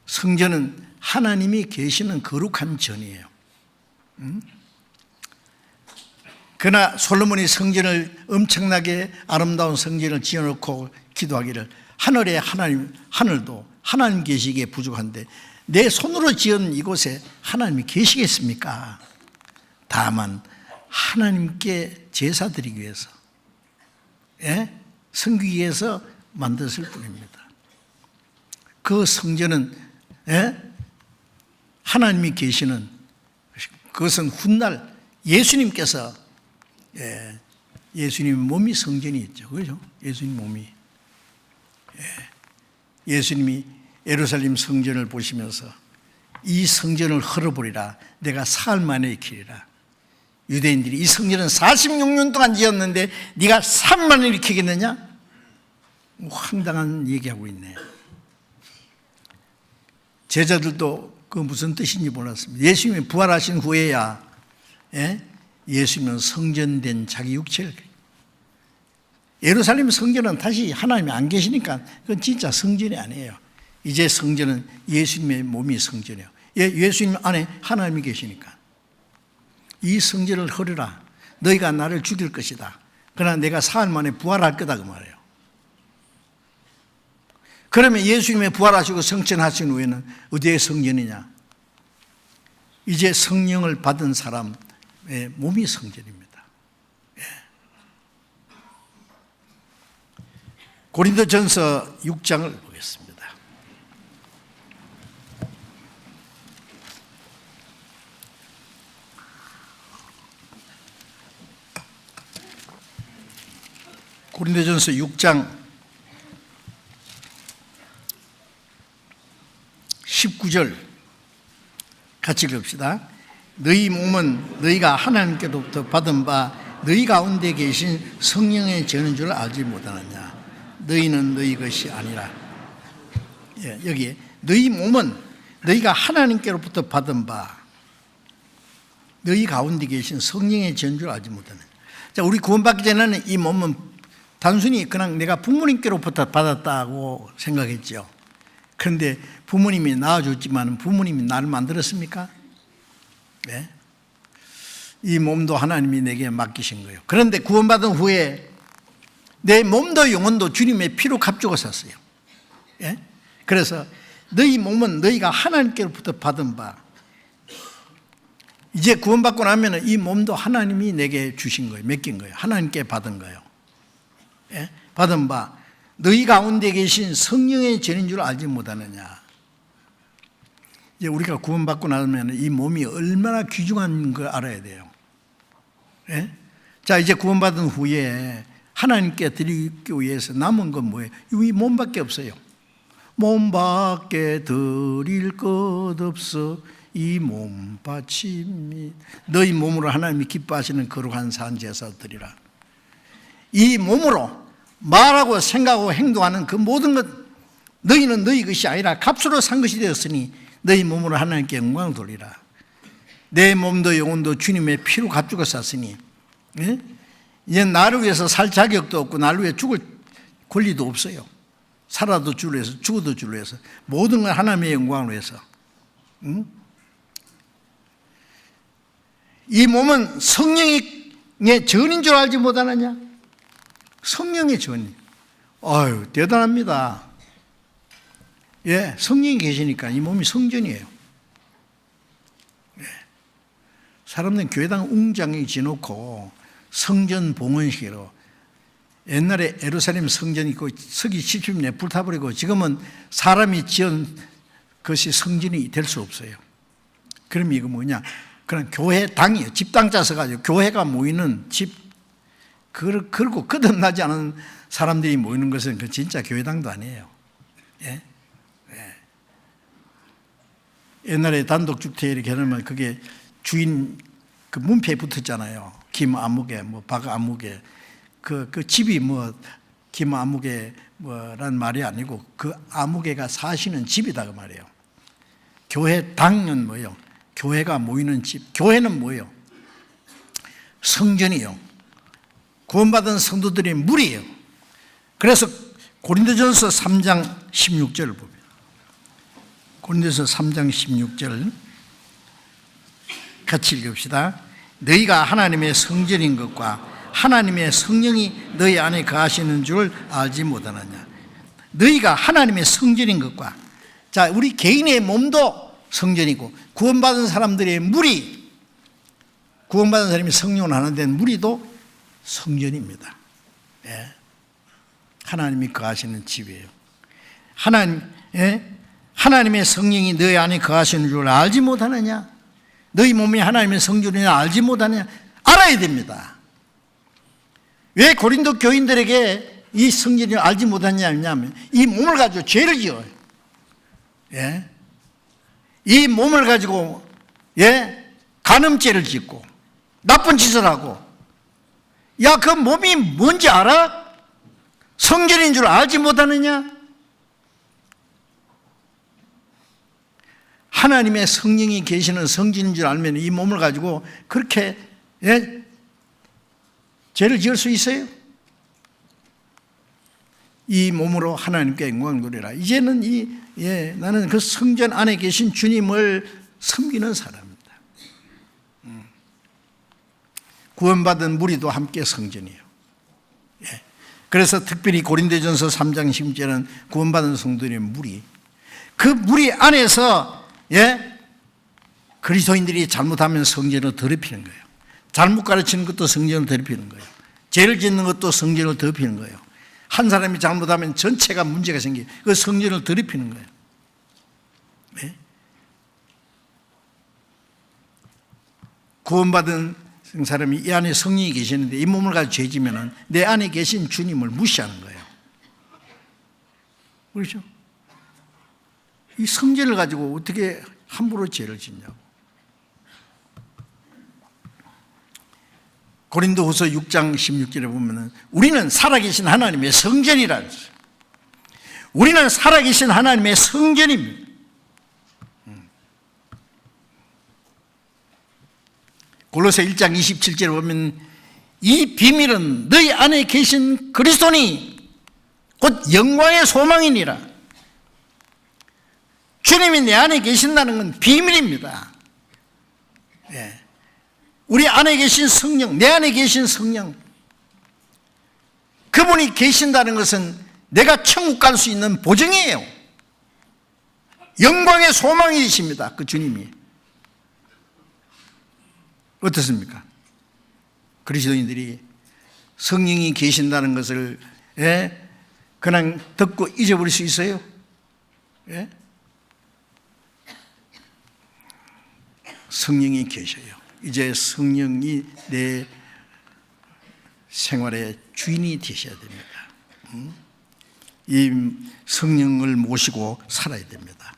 성전은 하나님이 계시는 거룩한 전이에요. 그러나 솔로몬이 성전을 엄청나게 아름다운 성전을 지어놓고 기도하기를 하늘에 하늘도 하나님 계시기에 부족한데 내 손으로 지은 이곳에 하나님이 계시겠습니까? 다만 하나님께 제사 드리기 위해서, 섬기기 위해서 만들었을 뿐입니다. 그 성전은 하나님이 계시는, 그것은 훗날 예수님께서, 예수님 몸이 성전이 있죠. 그렇죠? 예수님 몸이. 예수님이 예루살렘 성전을 보시면서 이 성전을 헐어버리라. 내가 사흘 만에 일으키리라. 유대인들이 이 성전은 46년 동안 지었는데 네가 3일 만에 일으키겠느냐? 황당한 얘기하고 있네. 제자들도 그 무슨 뜻인지 몰랐습니다. 예수님이 부활하신 후에야 예수님은 성전된 자기 육체를, 예루살렘 성전은 다시 하나님이 안 계시니까 그건 진짜 성전이 아니에요. 이제 성전은 예수님의 몸이 성전이에요. 예수님 안에 하나님이 계시니까. 이 성전을 헐으라. 너희가 나를 죽일 것이다. 그러나 내가 사흘 만에 부활할 거다 그 말이에요. 그러면 예수님의 부활하시고 성천하신 후에는 어디에 성전이냐? 이제 성령을 받은 사람의 몸이 성전입니다. 고린도전서 6장을 보겠습니다. 고린도전서 6장 19절 같이 읽읍시다. 너희 몸은 너희가 하나님께로부터 받은 바 너희 가운데 계신 성령의 전인 줄 알지 못하느냐? 너희는 너희 것이 아니라. 여기에 너희 몸은 너희가 하나님께로부터 받은 바 너희 가운데 계신 성령의 전인 줄 알지 못하느냐? 자, 우리 구원받기 전에는 이 몸은 단순히 그냥 내가 부모님께로부터 받았다고 생각했죠. 그런데 부모님이 낳아줬지만 부모님이 나를 만들었습니까? 네. 이 몸도 하나님이 내게 맡기신 거예요. 그런데 구원받은 후에 내 몸도 영혼도 주님의 피로 값주고 샀어요. 예? 그래서 너희 몸은 너희가 하나님께로부터 받은 바, 이제 구원받고 나면 이 몸도 하나님이 내게 주신 거예요. 맡긴 거예요. 하나님께 받은 거예요. 예? 받은 바 너희 가운데 계신 성령의 전인 줄 알지 못하느냐. 이제 우리가 구원받고 나면 이 몸이 얼마나 귀중한 걸 알아야 돼요. 예? 자, 이제 구원받은 후에 하나님께 드리기 위해서 남은 건 뭐예요? 이 몸밖에 없어요. 몸밖에 드릴 것 없어 이 몸 바칩니다. 너희 몸으로 하나님이 기뻐하시는 거룩한 산 제사 드리라. 이 몸으로 말하고 생각하고 행동하는 그 모든 것, 너희는 너희 것이 아니라 값으로 산 것이 되었으니 너희 몸으로 하나님께 영광을 돌리라. 내 몸도 영혼도 주님의 피로 값주고 샀으니, 예? 이제 나를 위해서 살 자격도 없고 나를 위해 죽을 권리도 없어요. 살아도 주를 위해서 죽어도 주를 위해서 모든 건 하나님의 영광을 위해서. 응? 이 몸은 성령의 전인 줄 알지 못하느냐? 성령의 전이. 아유, 대단합니다. 예, 성령이 계시니까 이 몸이 성전이에요. 예. 사람들은 교회당 웅장히 지놓고 성전 봉헌식으로, 옛날에 예루살렘 성전 있고 서기 70년에 불타버리고 지금은 사람이 지은 것이 성전이 될 수 없어요. 그럼 이거 뭐냐? 그런 교회당이에요. 집당 짜서 가지고 교회가 모이는 집, 그리고 거듭나지 않은 사람들이 모이는 것은 그 진짜 교회당도 아니에요. 예? 예. 옛날에 단독주택 이렇게 하면 그게 주인 그 문패에 붙었잖아요. 김아무개, 뭐 박아무개. 그 집이 뭐 김아무개 뭐란 말이 아니고 그 아무개가 사시는 집이다 그 말이에요. 교회당은 뭐예요? 교회가 모이는 집. 교회는 뭐예요? 성전이요. 구원받은 성도들의 무리예요. 그래서 고린도전서 3장 16절을 보면, 고린도전서 3장 16절 같이 읽읍시다. 너희가 하나님의 성전인 것과 하나님의 성령이 너희 안에 거하시는 줄 알지 못하느냐. 너희가 하나님의 성전인 것과, 자, 우리 개인의 몸도 성전이고 구원받은 사람들의 무리, 구원받은 사람이 성령을 하나 된 무리도 성전입니다. 예. 하나님이 거하시는 집이에요. 하나님의 성령이 너희 안에 거하시는 줄 알지 못하느냐. 너희 몸이 하나님의 성전이냐 알지 못하느냐. 알아야 됩니다. 왜 고린도 교인들에게 이 성전을 알지 못하냐면 이 몸을 가지고 죄를 지어요. 예? 이 몸을 가지고, 예? 간음죄를 짓고 나쁜 짓을 하고, 야, 그 몸이 뭔지 알아? 성전인 줄 알지 못하느냐? 하나님의 성령이 계시는 성전인 줄 알면 이 몸을 가지고 그렇게, 예? 죄를 지을 수 있어요? 이 몸으로 하나님께 영광을 돌리라. 이제는 나는 그 성전 안에 계신 주님을 섬기는 사람입니다. 구원받은 무리도 함께 성전이에요. 예. 그래서 특별히 고린도전서 3장 10절은 구원받은 성도들의 무리, 그 무리 안에서, 예? 그리스도인들이 잘못하면 성전을 더럽히는 거예요. 잘못 가르치는 것도 성전을 더럽히는 거예요. 죄를 짓는 것도 성전을 더럽히는 거예요. 한 사람이 잘못하면 전체가 문제가 생겨요. 그 성전을 더럽히는 거예요. 네? 구원받은 사람이 이 안에 성령이 계시는데 이 몸을 가지고 죄지면 내 안에 계신 주님을 무시하는 거예요. 그렇죠? 이 성전을 가지고 어떻게 함부로 죄를 짓냐고. 고린도후서 6장 16절에 보면은 우리는 살아계신 하나님의 성전이라 했어요. 우리는 살아계신 하나님의 성전입니다. 골로새 1장 27절에 보면 이 비밀은 너희 안에 계신 그리스도니 곧 영광의 소망이니라. 주님이 내 안에 계신다는 건 비밀입니다. 예. 우리 안에 계신 성령, 내 안에 계신 성령, 그분이 계신다는 것은 내가 천국 갈 수 있는 보증이에요. 영광의 소망이십니다. 그 주님이. 어떻습니까? 그리스도인들이 성령이 계신다는 것을 그냥 듣고 잊어버릴 수 있어요? 예? 성령이 계셔요. 이제 성령이 내 생활의 주인이 되셔야 됩니다. 이 성령을 모시고 살아야 됩니다.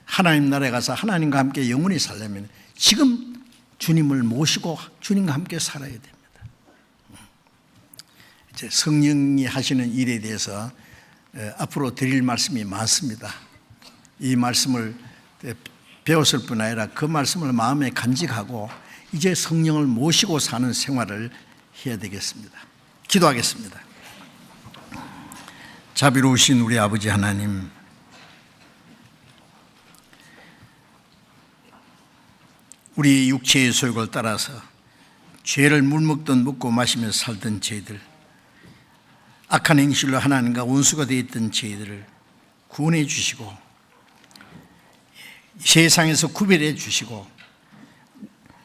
하나님 나라에 가서 하나님과 함께 영원히 살려면 지금 주님을 모시고 주님과 함께 살아야 됩니다. 이제 성령이 하시는 일에 대해서 앞으로 드릴 말씀이 많습니다. 이 말씀을 배웠을 뿐 아니라 그 말씀을 마음에 간직하고 이제 성령을 모시고 사는 생활을 해야 되겠습니다. 기도하겠습니다. 자비로우신 우리 아버지 하나님, 우리 육체의 소욕을 따라서 죄를 물먹던 먹고 마시며 살던 죄들, 악한 행실로 하나님과 원수가 되어 있던 죄들을 구원해 주시고 세상에서 구별해 주시고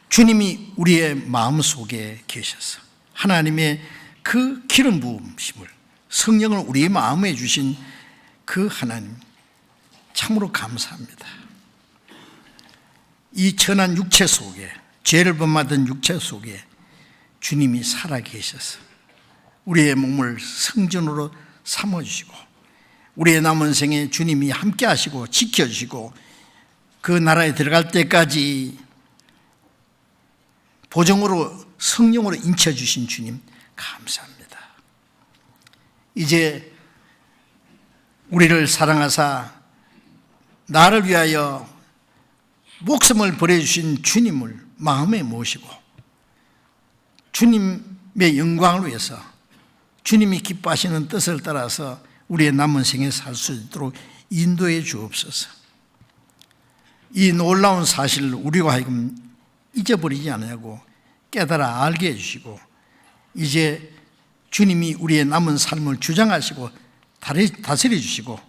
주님이 우리의 마음속에 계셔서 하나님의 그 기름 부으심을, 성령을 우리의 마음에 주신 그 하나님 참으로 감사합니다. 이 천한 육체 속에, 죄를 범하던 육체 속에 주님이 살아계셔서 우리의 몸을 성전으로 삼아주시고 우리의 남은 생에 주님이 함께 하시고 지켜주시고 그 나라에 들어갈 때까지 보정으로 성령으로 인쳐주신 주님 감사합니다. 이제 우리를 사랑하사 나를 위하여 목숨을 버려주신 주님을 마음에 모시고 주님의 영광을 위해서 주님이 기뻐하시는 뜻을 따라서 우리의 남은 생에 살 수 있도록 인도해 주옵소서. 이 놀라운 사실을 우리와 하여금 잊어버리지 않으려고 깨달아 알게 해주시고 이제 주님이 우리의 남은 삶을 주장하시고 다스려 주시고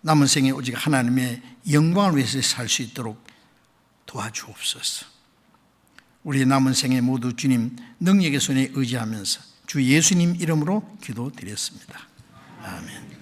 남은 생에 오직 하나님의 영광을 위해서 살 수 있도록 도와주옵소서. 우리 남은 생에 모두 주님 능력의 손에 의지하면서 주 예수님 이름으로 기도드렸습니다. 아멘.